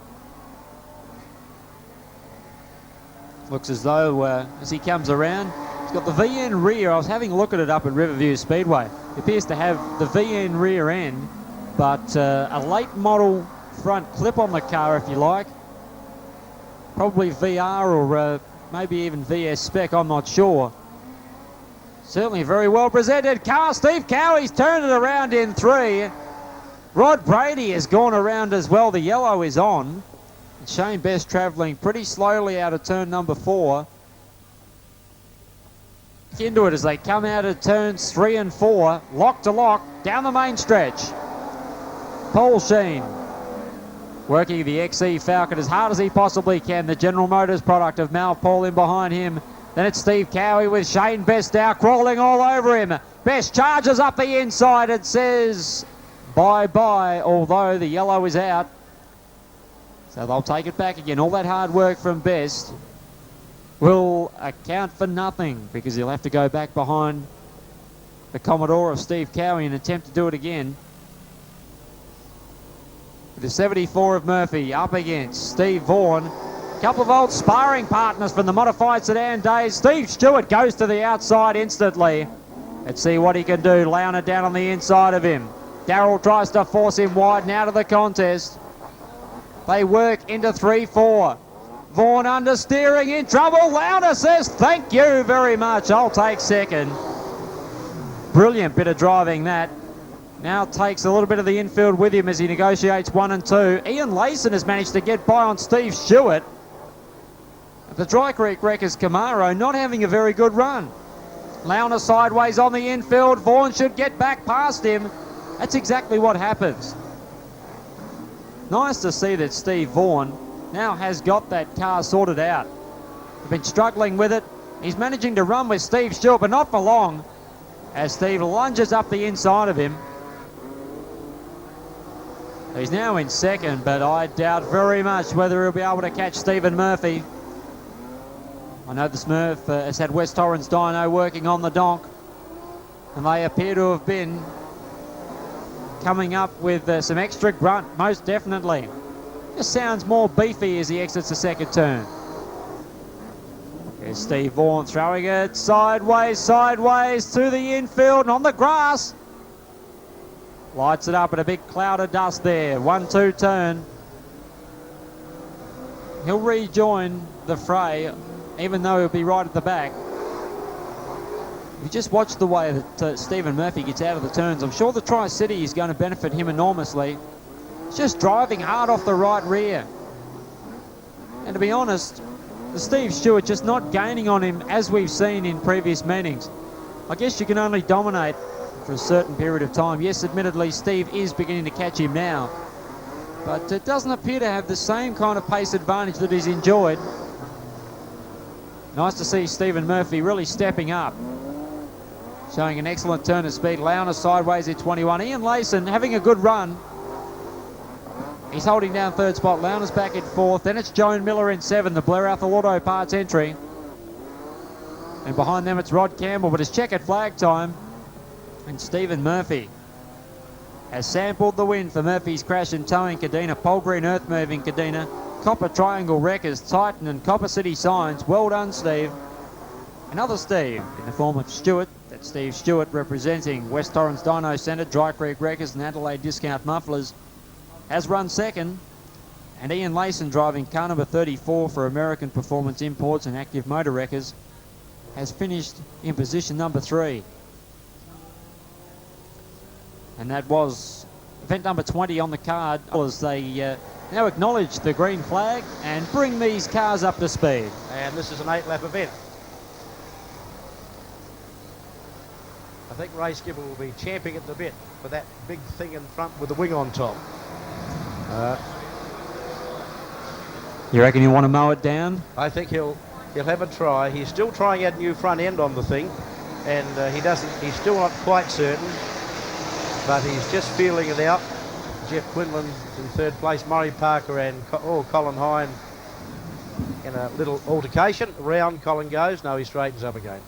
Looks as though as he comes around, he's got the VN rear. I was having a look at it up at Riverview Speedway. It appears to have the VN rear end, but a late model front clip on the car, if you like. Probably VR or maybe even VS spec, I'm not sure. Certainly very well presented car. Steve Cowie's turned it around in 3. Rod Brady has gone around as well. The yellow is on. And Shane Best travelling pretty slowly out of turn number 4. Into it as they come out of turns 3 and 4. Lock to lock down the main stretch. Paul Sheen working the XE Falcon as hard as he possibly can. The General Motors product of Mal Paul in behind him. Then it's Steve Cowie with Shane Best now crawling all over him. Best charges up the inside and says bye-bye, although the yellow is out. So they'll take it back again. All that hard work from Best will account for nothing because he'll have to go back behind the Commodore of Steve Cowie and attempt to do it again. The 74 of Murphy up against Steve Vaughan. A couple of old sparring partners from the modified sedan days. Steve Stewart goes to the outside instantly. Let's see what he can do. Launer down on the inside of him. Darrell tries to force him wide and out of the contest. They work into 3-4. Vaughan understeering in trouble. Launer says, thank you very much. I'll take second. Brilliant bit of driving that. Now takes a little bit of the infield with him as he negotiates 1 and 2. Ian Layson has managed to get by on Steve Stewart. The Dry Creek Wreckers Camaro not having a very good run. Launer sideways on the infield. Vaughan should get back past him. That's exactly what happens. Nice to see that Steve Vaughan now has got that car sorted out. They've been struggling with it. He's managing to run with Steve Stewart, but not for long, as Steve lunges up the inside of him. He's now in second, but I doubt very much whether he'll be able to catch Stephen Murphy. I know the Smurf has had West Torrens Dyno working on the donk, and they appear to have been coming up with some extra grunt, most definitely. Just sounds more beefy as he exits the second turn. There's Steve Vaughan throwing it sideways to the infield and on the grass. Lights it up in a big cloud of dust there. 1-2 turn. He'll rejoin the fray, even though he'll be right at the back. If you just watch the way that Stephen Murphy gets out of the turns, I'm sure the Tri-City is going to benefit him enormously. He's just driving hard off the right rear. And to be honest, the Steve Stewart just not gaining on him as we've seen in previous meetings. I guess you can only dominate for a certain period of time. Yes, admittedly, Steve is beginning to catch him now, but it doesn't appear to have the same kind of pace advantage that he's enjoyed. Nice to see Stephen Murphy really stepping up, showing an excellent turn of speed. Launer sideways at 21. Ian Layson having a good run. He's holding down third spot. Launer's back in fourth. Then it's Joan Miller in 7, the Blair Athol Auto Parts entry. And behind them it's Rod Campbell, but it's checkered flag time. And Stephen Murphy has sampled the win for Murphy's Crash and Towing Kadina, Pole Green Earth Moving Kadina, Copper Triangle Wreckers, Titan and Copper City Signs. Well done, Steve. Another Steve in the form of Stewart. That's Steve Stewart representing West Torrens Dyno Centre, Dry Creek Wreckers and Adelaide Discount Mufflers. Has run second. And Ian Layson driving car number 34 for American Performance Imports and Active Motor Wreckers has finished in position number 3. And that was event number 20 on the card, as they now acknowledge the green flag and bring these cars up to speed. And this is an 8-lap event. I think Ray Skipper will be champing at the bit for that big thing in front with the wing on top. You reckon you want to mow it down? I think he'll have a try. He's still trying out a new front end on the thing, and he's still not quite certain, but he's just feeling it out. Jeff Quinlan in 3rd place, Murray Parker and Colin Hine in a little altercation. Round Colin goes, no, he straightens up again.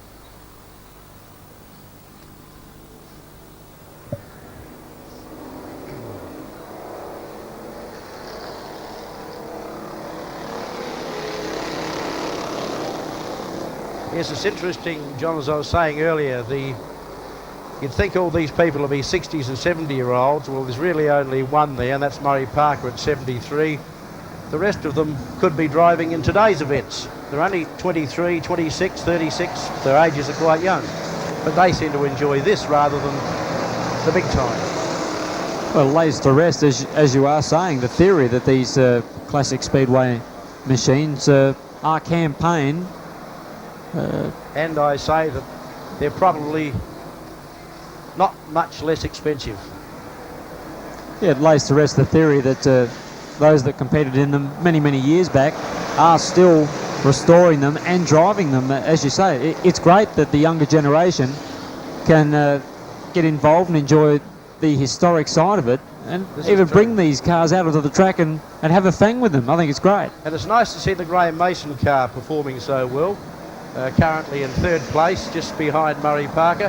Yes, it's interesting, John, as I was saying earlier, you'd think all these people will be 60s and 70-year-olds. Well, there's really only one there, and that's Murray Parker at 73. The rest of them could be driving in today's events. They're only 23, 26, 36. Their ages are quite young. But they seem to enjoy this rather than the big time. Well, it lays to rest, as you are saying, the theory that these classic Speedway machines are campaign. And I say that they're probably not much less expensive. Yeah, it lays to rest the theory that those that competed in them many, many years back are still restoring them and driving them. As you say, it's great that the younger generation can get involved and enjoy the historic side of it, and even bring these cars out onto the track and have a fang with them. I think it's great. And it's nice to see the Graham Mason car performing so well. Currently in 3rd place, just behind Murray Parker.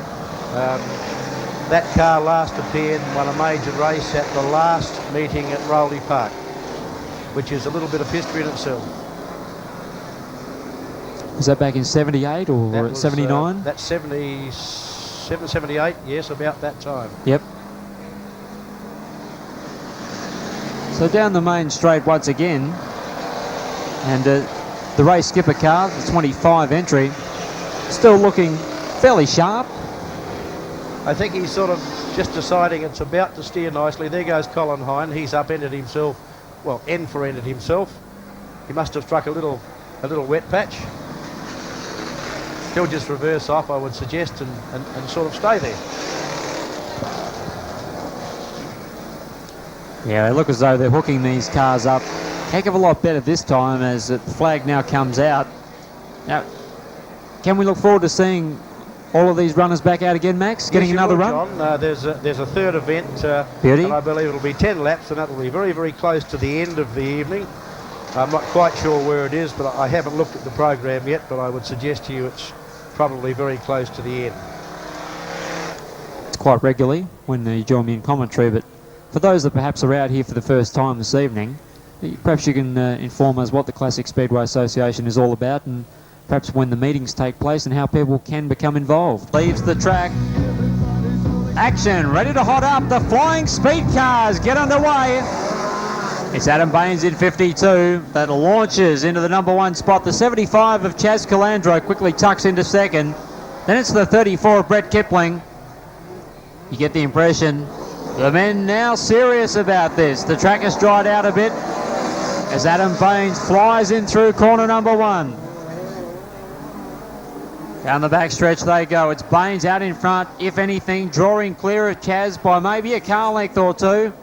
That car last appeared and won a major race at the last meeting at Rowley Park, which is a little bit of history in itself. Was that back in 78 or 79? That's 77, 78, yes, about that time. Yep. So down the main straight once again, and the Ray Skipper car, the 25 entry, still looking fairly sharp. I think he's sort of just deciding it's about to steer nicely. There goes Colin Hine. He's upended himself, well, end-for-ended himself. He must have struck a little wet patch. He'll just reverse off, I would suggest, and sort of stay there. Yeah, they look as though they're hooking these cars up heck of a lot better this time as the flag now comes out. Now, can we look forward to seeing all of these runners back out again, Max? Getting yes, another run? John. There's a 3rd event, Beauty. and I believe it'll be 10 laps, and that'll be very, very close to the end of the evening. I'm not quite sure where it is, but I haven't looked at the program yet, but I would suggest to you it's probably very close to the end. It's quite regularly when you join me in commentary, but for those that perhaps are out here for the first time this evening, perhaps you can inform us what the Classic Speedway Association is all about, and perhaps when the meetings take place and how people can become involved. Leaves the track. Action, ready to hot up. The flying speed cars get underway. It's Adam Baines in 52 that launches into the number 1 spot. The 75 of Chaz Calandro quickly tucks into 2nd. Then it's the 34 of Brett Kipling. You get the impression the men now serious about this. The track has dried out a bit as Adam Baines flies in through corner number 1. Down the back stretch they go. It's Baines out in front, if anything, drawing clear of Chaz by maybe a car length or two.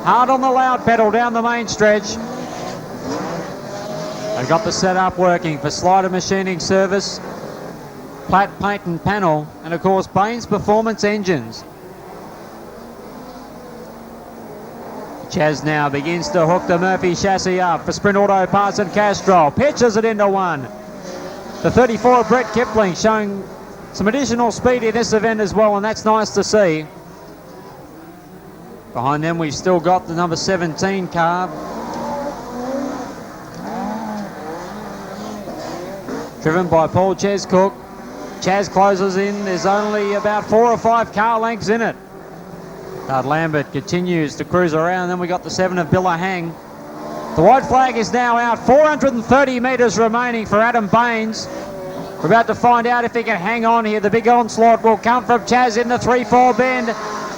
Hard on the loud pedal down the main stretch. They've got the setup working for Slider Machining Service, Platt Paint and Panel, and of course Baines Performance Engines. Chaz now begins to hook the Murphy chassis up for Sprint Auto Parts and Castrol. Pitches it into 1. The 34 of Brett Kipling showing some additional speed in this event as well, and that's nice to see. Behind them we've still got the number 17 car. Driven by Paul Chescook. Chaz closes in. There's only about 4 or 5 car lengths in it. Lambert continues to cruise around. Then we got the 7 of Billahang. The white flag is now out. 430 metres remaining for Adam Baines. We're about to find out if he can hang on here. The big onslaught will come from Chaz in the 3-4 bend.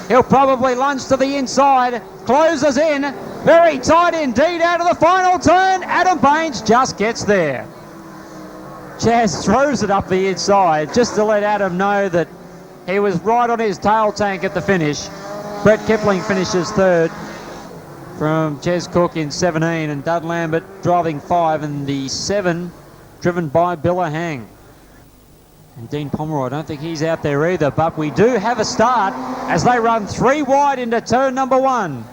He'll probably lunge to the inside. Closes in. Very tight indeed out of the final turn. Adam Baines just gets there. Chaz throws it up the inside just to let Adam know that he was right on his tail tank at the finish. Brett Kipling finishes third from Ches Cook in 17 and Dud Lambert driving 5 and the 7 driven by Billa Hang. And Dean Pomeroy, I don't think he's out there either, but we do have a start as they run 3 wide into turn number 1.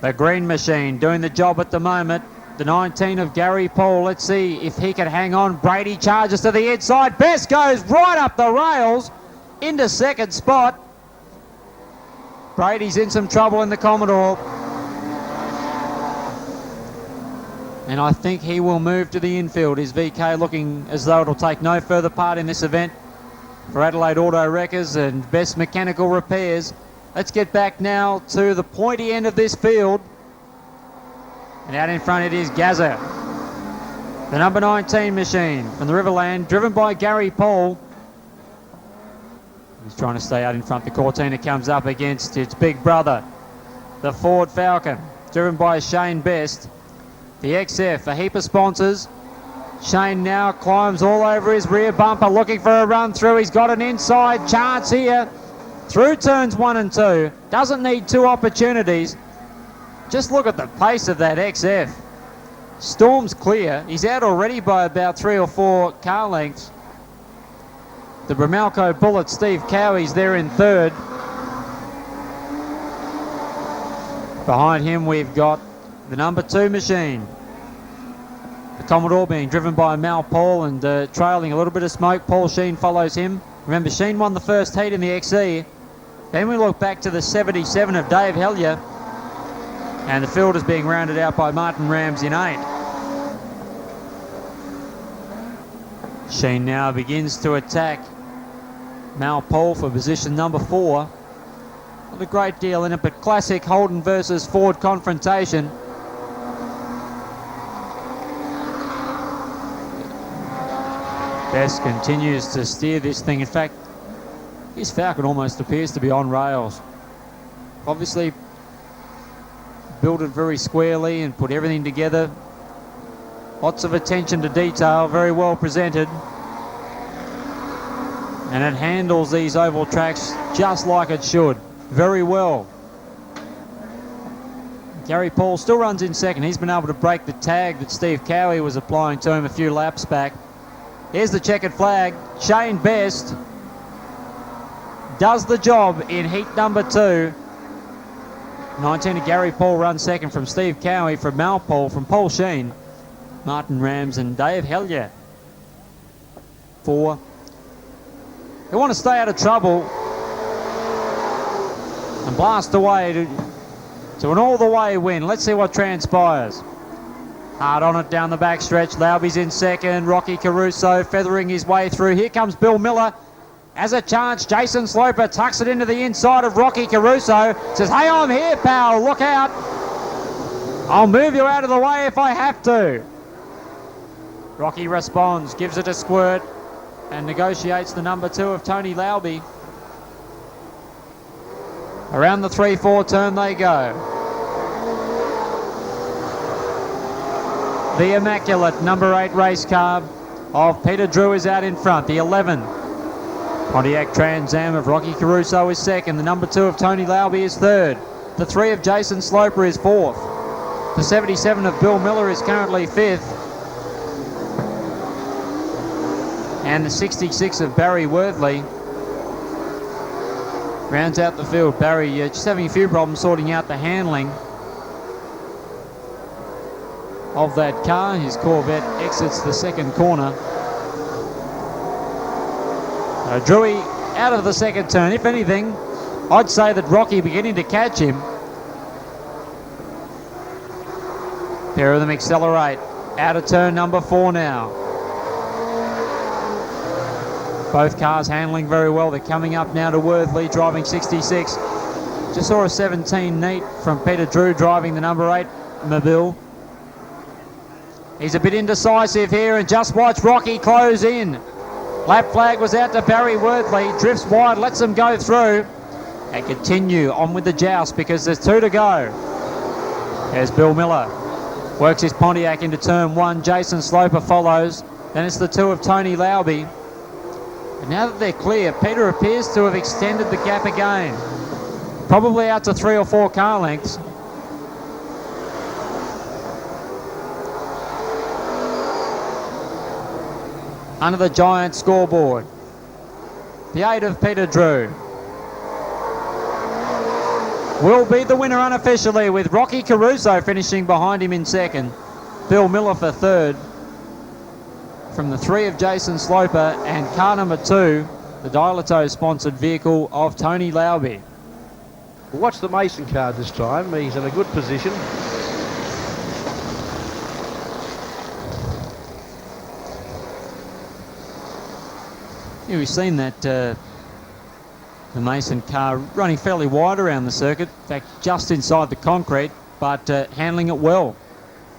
The Green Machine doing the job at the moment. The 19 of Gary Paul. Let's see if he can hang on. Brady charges to the inside. Best goes right up the rails into second spot. Brady's in some trouble in the Commodore. And I think he will move to the infield. His VK looking as though it'll take no further part in this event for Adelaide Auto Wreckers and Best Mechanical Repairs. Let's get back now to the pointy end of this field. And out in front it is Gaza. The number 19 machine from the Riverland, driven by Gary Paul. He's trying to stay out in front. The Cortina comes up against its big brother, the Ford Falcon, driven by Shane Best. The XF, a heap of sponsors. Shane now climbs all over his rear bumper, looking for a run through. He's got an inside chance here through turns 1 and 2. Doesn't need 2 opportunities. Just look at the pace of that XF. Storm's clear. He's out already by about 3 or 4 car lengths. The Bramalco Bullet, Steve Cowie's there in third. Behind him we've got the number 2 machine. The Commodore being driven by Mal Paul and trailing a little bit of smoke. Paul Sheen follows him. Remember, Sheen won the first heat in the XE. Then we look back to the 77 of Dave Hellier. And the field is being rounded out by Martin Rams in 8. Sheen now begins to attack Mal Paul for position number 4. Not a great deal in it, but classic Holden versus Ford confrontation. Best continues to steer this thing. In fact, his Falcon almost appears to be on rails. Obviously, built it very squarely and put everything together. Lots of attention to detail, very well presented. And it handles these oval tracks just like it should, very well. Gary Paul still runs in second. He's been able to break the tag that Steve Cowie was applying to him a few laps back. Here's the checkered flag. Shane Best does the job in heat number 2. 19 of Gary Paul runs second from Steve Cowie, from Mal Paul, from Paul Sheen, Martin Rams and Dave Hellier. 4. They want to stay out of trouble and blast away to an all-the-way win. Let's see what transpires. Hard on it down the backstretch. Lauby's in second. Rocky Caruso feathering his way through. Here comes Bill Miller. Has a chance. Jason Sloper tucks it into the inside of Rocky Caruso. Says, hey, I'm here, pal. Look out. I'll move you out of the way if I have to. Rocky responds, gives it a squirt, and negotiates the number 2 of Tony Lauby. Around the 3-4 turn they go. The immaculate number 8 race car of Peter Drew is out in front. The 11 Pontiac Trans Am of Rocky Caruso is second. The number 2 of Tony Lauby is third. The 3 of Jason Sloper is fourth. The 77 of Bill Miller is currently fifth. And the 66 of Barry Worthley rounds out the field. Barry just having a few problems sorting out the handling of that car. His Corvette exits the second corner. Drewy out of the second turn. If anything, I'd say that Rocky beginning to catch him. Pair of them accelerate. Out of turn number 4 now. Both cars handling very well. They're coming up now to Worthley, driving 66. Just saw a 17 neat from Peter Drew driving the number 8 Mobile. He's a bit indecisive here, and just watch Rocky close in. Lap flag was out to Barry Worthley, drifts wide, lets them go through, and continue on with the joust because there's 2 to go. There's Bill Miller, works his Pontiac into turn 1, Jason Sloper follows, then it's the 2 of Tony Lauby. And now that they're clear, Peter appears to have extended the gap again, probably out to 3 or 4 car lengths. Under the giant scoreboard, the 8 of Peter Drew will be the winner unofficially, with Rocky Caruso finishing behind him in second, Bill Miller for third. From the 3 of Jason Sloper and car number 2, the Dilato sponsored vehicle of Tony Lauby. Watch the Mason car this time. He's in a good position. Yeah, we've seen that the Mason car running fairly wide around the circuit, in fact just inside the concrete, but handling it well.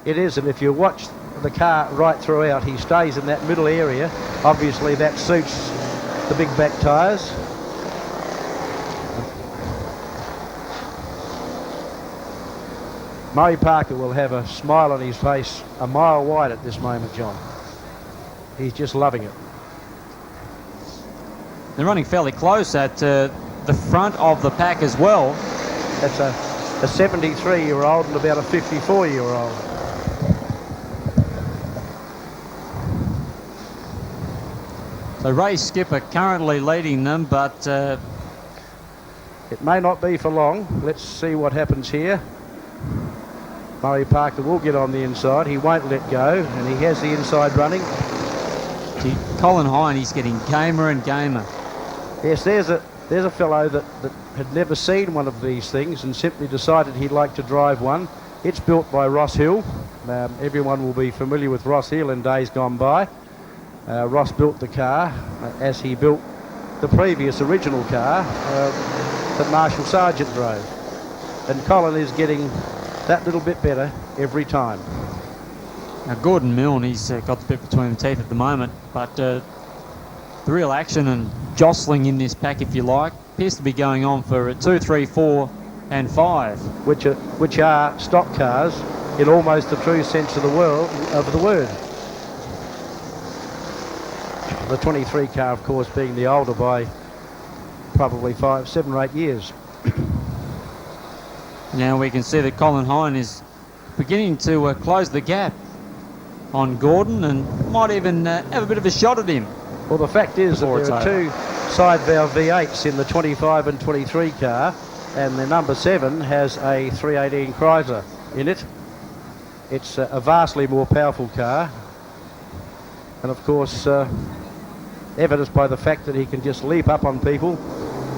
It is, and if you watch the car right throughout, he stays in that middle area. Obviously that suits the big back tyres. Murray Parker will have a smile on his face a mile wide at this moment, John. He's just loving it. They're running fairly close at the front of the pack as well. That's a 73-year-old and about a 54-year-old. So Ray Skipper currently leading them, but it may not be for long. Let's see what happens here. Murray Parker will get on the inside. He won't let go, and he has the inside running. Gee, Colin Hine, he's getting gamer and gamer. Yes, there's a fellow that had never seen one of these things and simply decided he'd like to drive one. It's built by Ross Hill. Everyone will be familiar with Ross Hill in days gone by. Ross built the car as he built the previous original car that Marshall Sargent drove. And Colin is getting that little bit better every time. Now Gordon Milne, he's got the bit between the teeth at the moment, but the real action and jostling in this pack, if you like, appears to be going on for 2, 3, 4 and 5. Which are stock cars in almost the true sense of the word. The 23 car, of course, being the older by probably 5, 7 or 8 years. Now we can see that Colin Hine is beginning to close the gap on Gordon and might even have a bit of a shot at him. Well, the fact is that there are 2 side valve V8s in the 25 and 23 car, and the number 7 has a 318 Chrysler in it. It's a vastly more powerful car, and of course evidenced by the fact that he can just leap up on people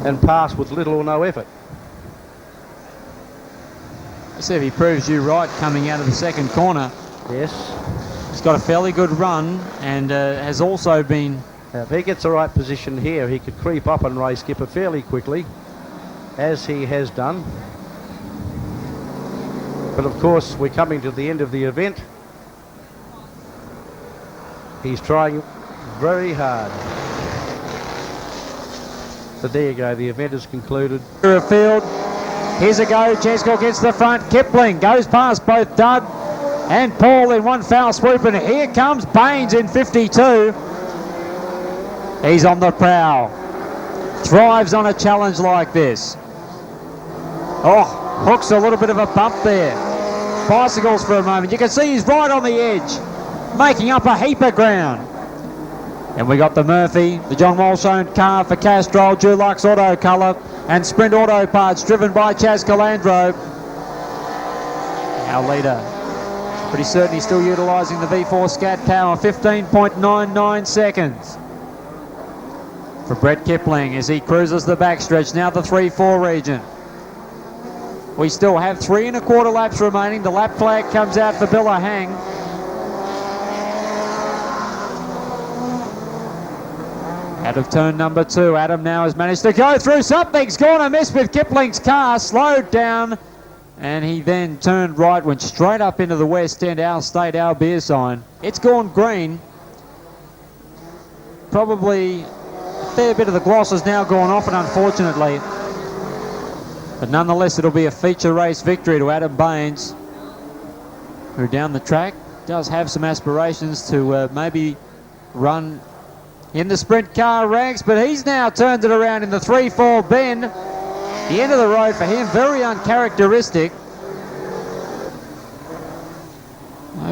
and pass with little or no effort. Let's see if he proves you right coming out of the second corner. Yes. He's got a fairly good run and has also been... Now, if he gets the right position here, he could creep up on Ray Skipper fairly quickly, as he has done. But of course, we're coming to the end of the event. He's trying very hard. But there you go, the event is concluded. Field. Here's a go. Jesco gets the front. Kipling goes past both Doug and Paul in one foul swoop, and here comes Baines in 52. He's on the prowl. Thrives on a challenge like this. Oh, hooks a little bit of a bump there. Bicycles for a moment. You can see he's right on the edge, making up a heap of ground. And we got the Murphy, the John Walsh owned car for Castrol, Dulux Auto Colour and Sprint Auto Parts, driven by Chaz Calandro. Our leader, pretty certain he's still utilising the V4 Scat power, 15.99 seconds. For Brett Kipling as he cruises the backstretch, now the 3-4 region. We still have 3 1/4 laps remaining. The lap flag comes out for Billahang. Out of turn number 2, Adam now has managed to go through. Something's gone amiss with Kipling's car, slowed down and he then turned right, went straight up into the West End, our state, our beer sign. It's gone green. Probably a fair bit of the gloss has now gone off, and unfortunately. But nonetheless, it'll be a feature race victory to Adam Baines, who down the track does have some aspirations to maybe run in the sprint car ranks, but he's now turned it around in the 3-4 bend. The end of the road for him, very uncharacteristic.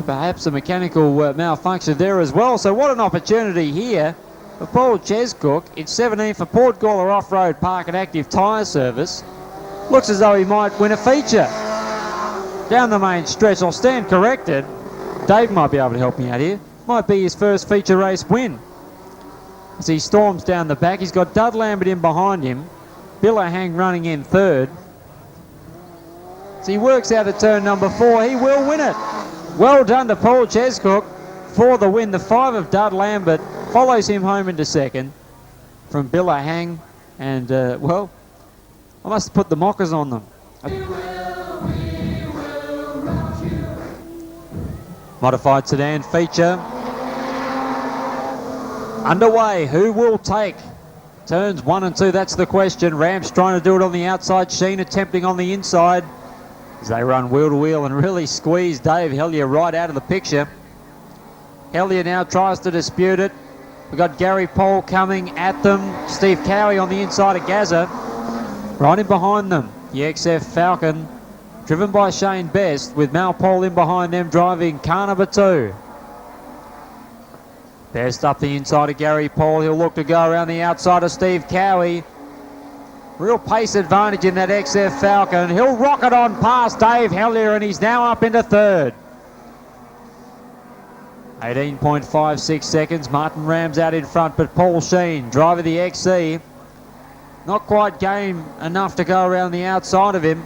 Perhaps a mechanical malfunction there as well. So what an opportunity here for Paul Chescook in 17th for Port Gawler Off-Road Park and Active Tyre Service. Looks as though he might win a feature down the main stretch. I'll stand corrected. Dave might be able to help me out here. Might be his first feature race win. As he storms down the back, he's got Dud Lambert in behind him. Billahang running in third. As he works out at turn number 4, he will win it. Well done to Paul Chescook for the win. The 5 of Dud Lambert follows him home into second from Billahang. And, well, I must have put the mockers on them. Modified sedan feature underway. Who will take turns 1 and 2? That's the question. Ram's trying to do it on the outside. Sheen attempting on the inside as they run wheel to wheel and really squeeze Dave Hellier right out of the picture. Hellier now tries to dispute it. We've got Gary Paul coming at them. Steve Cowie on the inside of Gaza. Right in behind them, the XF Falcon, driven by Shane Best, with Mal Paul in behind them, driving car number 2. Best up the inside of Gary Paul. He'll look to go around the outside of Steve Cowie. Real pace advantage in that XF Falcon. He'll rocket on past Dave Hellier, and he's now up into third. 18.56 seconds. Martin Ram's out in front, but Paul Sheen, driver of the XC, not quite game enough to go around the outside of him.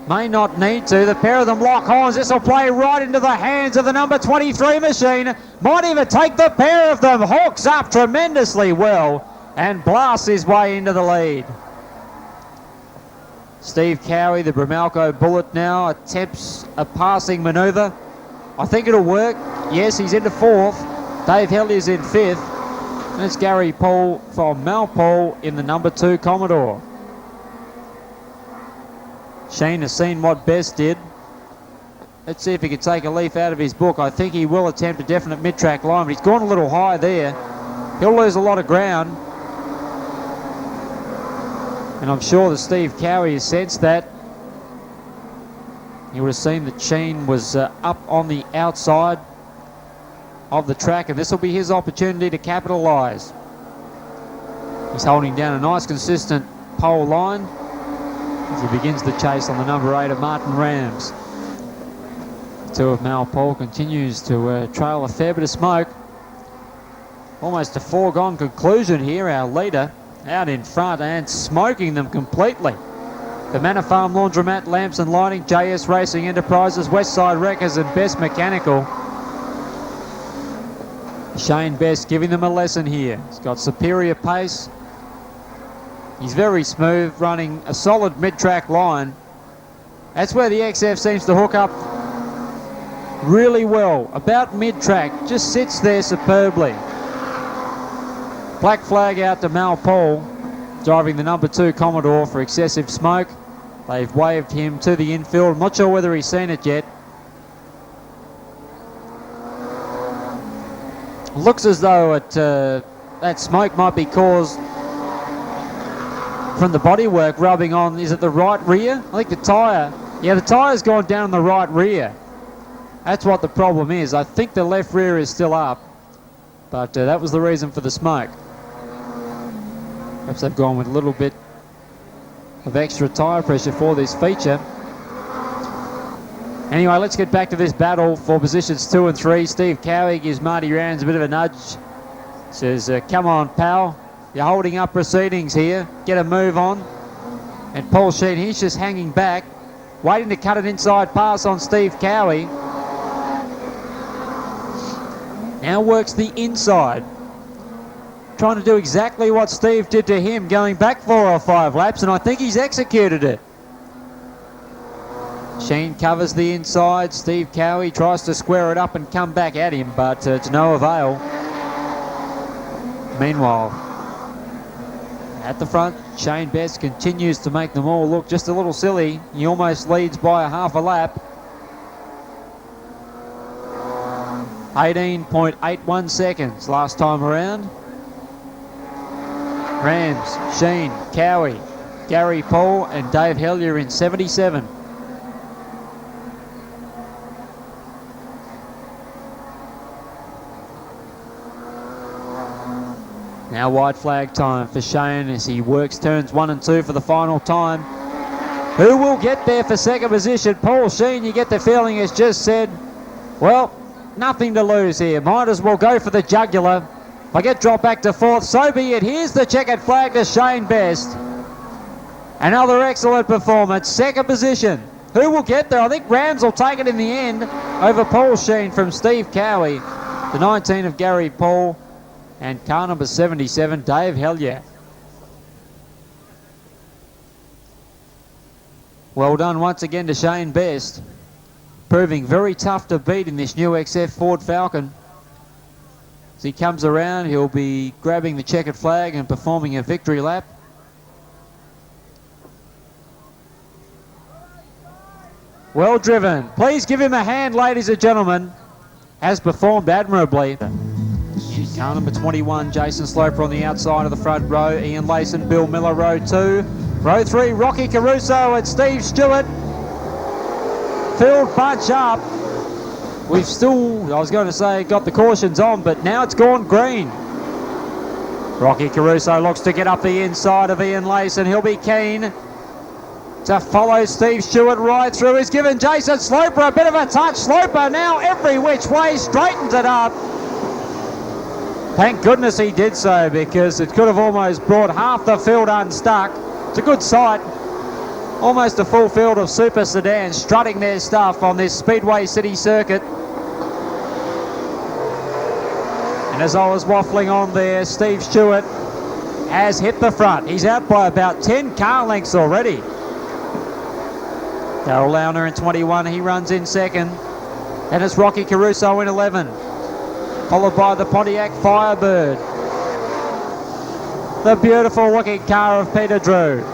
May not need to. The pair of them lock horns. This will play right into the hands of the number 23 machine. Might even take the pair of them. Hawks up tremendously well and blasts his way into the lead. Steve Cowie, the Bromelco Bullet, now attempts a passing manoeuvre. I think it'll work. Yes, he's into 4th. Dave Hellier's in 5th. And it's Gary Paul from Mal Paul in the number 2 Commodore. Shane has seen what Best did. Let's see if he can take a leaf out of his book. I think he will attempt a definite mid-track line, but he's gone a little high there. He'll lose a lot of ground. And I'm sure that Steve Cowie has sensed that. He would have seen that Sheen was up on the outside of the track, and this will be his opportunity to capitalise. He's holding down a nice consistent pole line as he begins the chase on the number 8 of Martin Rams. 2 of Mal Paul continues to trail a fair bit of smoke. Almost a foregone conclusion here. Our leader out in front and smoking them completely. The Manor Farm Laundromat, Lamps and Lighting, JS Racing Enterprises, Westside Wreckers and Best Mechanical. Shane Best giving them a lesson here. He's got superior pace. He's very smooth, running a solid mid-track line. That's where the XF seems to hook up really well. About mid-track, just sits there superbly. Black flag out to Mal Paul, driving the number 2 Commodore for excessive smoke. They've waved him to the infield. I'm not sure whether he's seen it yet. Looks as though that smoke might be caused from the bodywork rubbing on. Is it the right rear? I think the tyre. Yeah, the tyre's gone down on the right rear. That's what the problem is. I think the left rear is still up, but that was the reason for the smoke. Perhaps they've gone with a little bit of extra tyre pressure for this feature. Anyway, let's get back to this battle for positions 2 and 3. Steve Cowie gives Marty Rams a bit of a nudge. Says, come on, pal. You're holding up proceedings here. Get a move on. And Paul Sheen, he's just hanging back, waiting to cut an inside pass on Steve Cowie. Now works the inside. Trying to do exactly what Steve did to him, going back 4 or 5 laps, and I think he's executed it. Sheen covers the inside. Steve Cowie tries to square it up and come back at him, but to no avail. Meanwhile, at the front, Shane Best continues to make them all look just a little silly. He almost leads by a half a lap. 18.81 seconds last time around. Rams, Sheen, Cowie, Gary Paul and Dave Hellier in 77. Now white flag time for Shane as he works turns 1 and 2 for the final time. Who will get there for second position? Paul Sheen, you get the feeling, has just said, well, nothing to lose here. Might as well go for the jugular. If I get dropped back to fourth, so be it. Here's the checkered flag to Shane Best. Another excellent performance. Second position. Who will get there? I think Rams will take it in the end over Paul Sheen from Steve Cowie. The 19 of Gary Paul and car number 77, Dave Hellier. Well done once again to Shane Best. Proving very tough to beat in this new XF Ford Falcon. As he comes around, he'll be grabbing the checkered flag and performing a victory lap. Well driven. Please give him a hand, ladies and gentlemen. Has performed admirably. Car number 21, Jason Sloper on the outside of the front row. Ian Layson, Bill Miller, row 2. Row 3, Rocky Caruso and Steve Stewart. Field bunch up. We've still, I was going to say, got the cautions on, but now it's gone green. Rocky Caruso looks to get up the inside of Ian Layson. He'll be keen to follow Steve Stewart right through. He's given Jason Sloper a bit of a touch. Sloper now every which way straightens it up. Thank goodness he did so, because it could have almost brought half the field unstuck. It's a good sight. Almost a full field of super sedans strutting their stuff on this Speedway City circuit. And as I was waffling on there, Steve Stewart has hit the front. He's out by about 10 car lengths already. Darryl Launer in 21, he runs in second. And it's Rocky Caruso in 11. Followed by the Pontiac Firebird. The beautiful looking car of Peter Drew.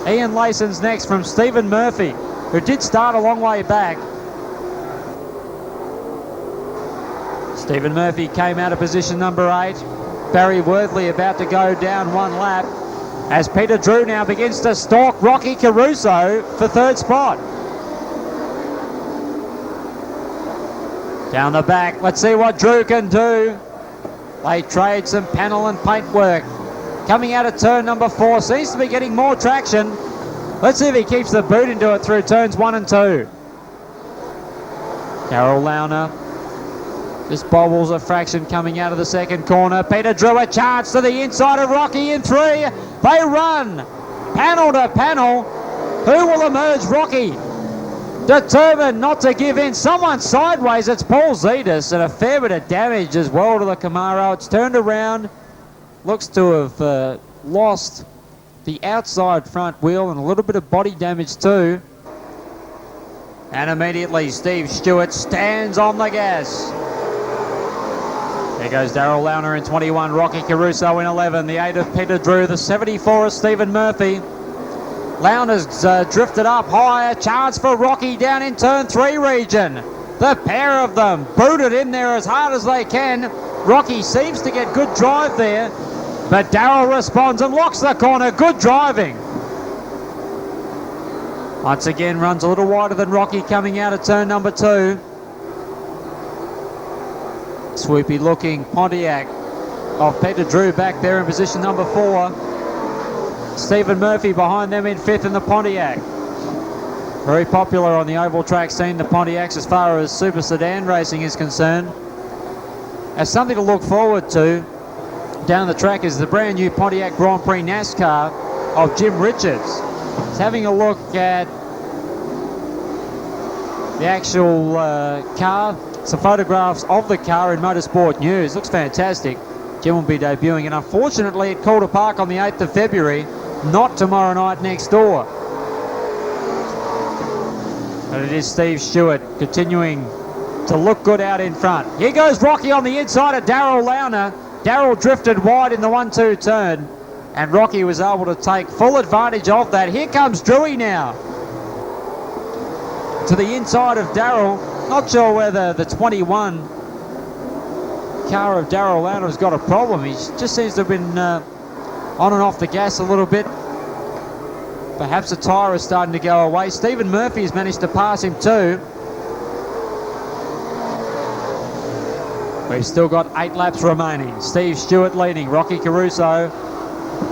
Ian Layson's next from Stephen Murphy, who did start a long way back. Stephen Murphy came out of position number 8. Barry Worthley about to go down one lap as Peter Drew now begins to stalk Rocky Caruso for third spot. Down the back, let's see what Drew can do. They trade some panel and paint work. Coming out of turn number 4, seems to be getting more traction. Let's see if he keeps the boot into it through turns 1 and 2. Darryl Launer just bobbles a fraction coming out of the second corner. Peter Drew a chance to the inside of Rocky in 3. They run panel to panel. Who will emerge? Rocky determined not to give in. Someone sideways. It's Paul Zetas, and a fair bit of damage as well to the Camaro. It's turned around. Looks to have lost the outside front wheel and a little bit of body damage too. And immediately Steve Stewart stands on the gas. There goes Darryl Launer in 21, Rocky Caruso in 11, the 8 of Peter Drew, the 74 of Stephen Murphy. Launer's drifted up higher, chance for Rocky down in turn 3 region. The pair of them booted in there as hard as they can. Rocky seems to get good drive there, but Darryl responds and locks the corner. Good driving. Once again runs a little wider than Rocky coming out of turn number 2. Swoopy looking Pontiac of Peter Drew back there in position number 4. Stephen Murphy behind them in 5th in the Pontiac. Very popular on the oval track scene, the Pontiacs, as far as super sedan racing is concerned. As something to look forward to down the track is the brand new Pontiac Grand Prix NASCAR of Jim Richards. He's having a look at the actual car, some photographs of the car in Motorsport News. Looks fantastic. Jim will be debuting, and unfortunately at Calder Park on the 8th of February, not tomorrow night next door. And it is Steve Stewart continuing to look good out in front. Here goes Rocky on the inside of Darryl Launer. Darryl drifted wide in the 1-2 turn, and Rocky was able to take full advantage of that. Here comes Drewy now to the inside of Darryl. Not sure whether the 21 car of Darryl Launer has got a problem. He just seems to have been on and off the gas a little bit. Perhaps the tyre is starting to go away. Stephen Murphy has managed to pass him too. We've still got 8 laps remaining. Steve Stewart leading, Rocky Caruso,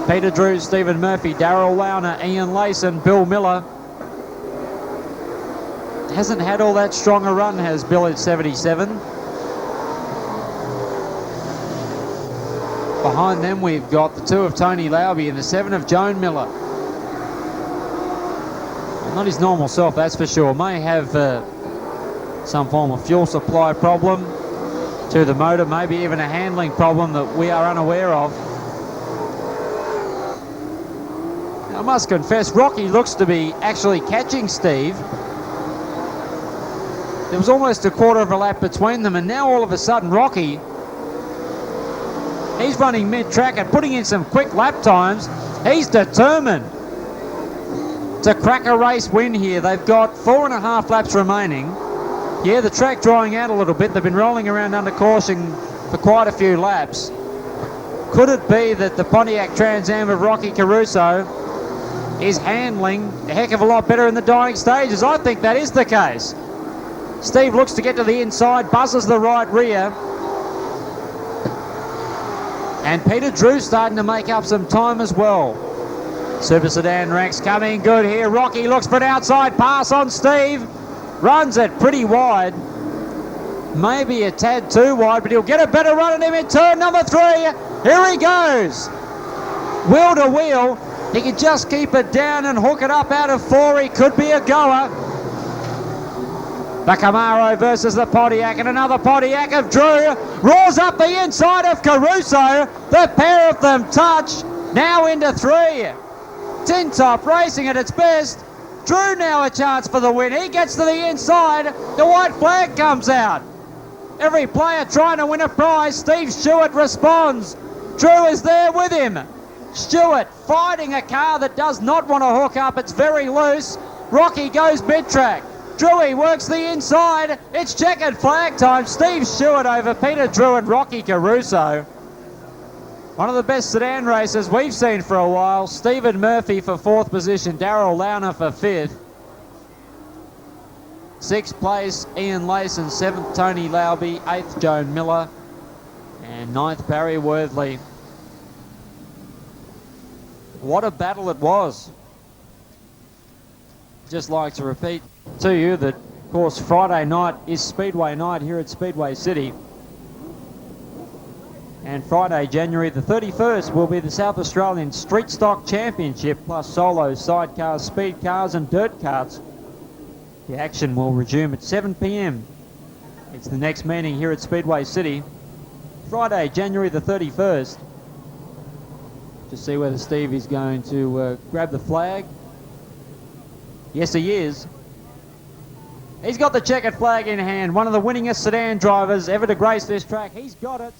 Peter Drew, Stephen Murphy, Darryl Launer, Ian Layson, Bill Miller. Hasn't had all that strong a run, has Bill at 77. Behind them we've got the 2 of Tony Lauby and the 7 of Joan Miller. Not his normal self, that's for sure. May have some form of fuel supply problem to the motor, maybe even a handling problem that we are unaware of. I must confess, Rocky looks to be actually catching Steve. There was almost a quarter of a lap between them, and now all of a sudden Rocky, he's running mid-track and putting in some quick lap times. He's determined to crack a race win here. They've got 4.5 laps remaining. Yeah, the track drying out a little bit. They've been rolling around under caution for quite a few laps. Could it be that the Pontiac Trans Am of Rocky Caruso is handling a heck of a lot better in the dying stages? I think that is the case. Steve looks to get to the inside, buzzes the right rear. And Peter Drew's starting to make up some time as well. Super Sedan ranks coming good here. Rocky looks for an outside pass on Steve. Runs it pretty wide. Maybe a tad too wide, but he'll get a better run at him in turn number 3. Here he goes. Wheel to wheel. He can just keep it down and hook it up out of 4. He could be a goer. The Camaro versus the Pontiac, and another Pontiac of Drew. Roars up the inside of Caruso. The pair of them touch. Now into 3. Tin Top racing at its best. Drew now a chance for the win. He gets to the inside. The white flag comes out. Every player trying to win a prize. Steve Stewart responds. Drew is there with him. Stewart fighting a car that does not want to hook up. It's very loose. Rocky goes mid-track. Drewy works the inside. It's checkered flag time. Steve Stewart over Peter Drew and Rocky Caruso. One of the best sedan races we've seen for a while. Stephen Murphy for 4th position. Darryl Launer for 5th. 6th place, Ian Layson. 7th, Tony Lauby. 8th, Joan Miller. And 9th, Barry Worthley. What a battle it was. Just like to repeat to you that, of course, Friday night is Speedway night here at Speedway City. And Friday, January the 31st, will be the South Australian Street Stock Championship, plus solos, sidecars, speed cars and dirt carts. The action will resume at 7 p.m. It's the next meeting here at Speedway City. Friday, January the 31st. To see whether Steve is going to grab the flag. Yes, he is. He's got the checkered flag in hand. One of the winningest sedan drivers ever to grace this track. He's got it.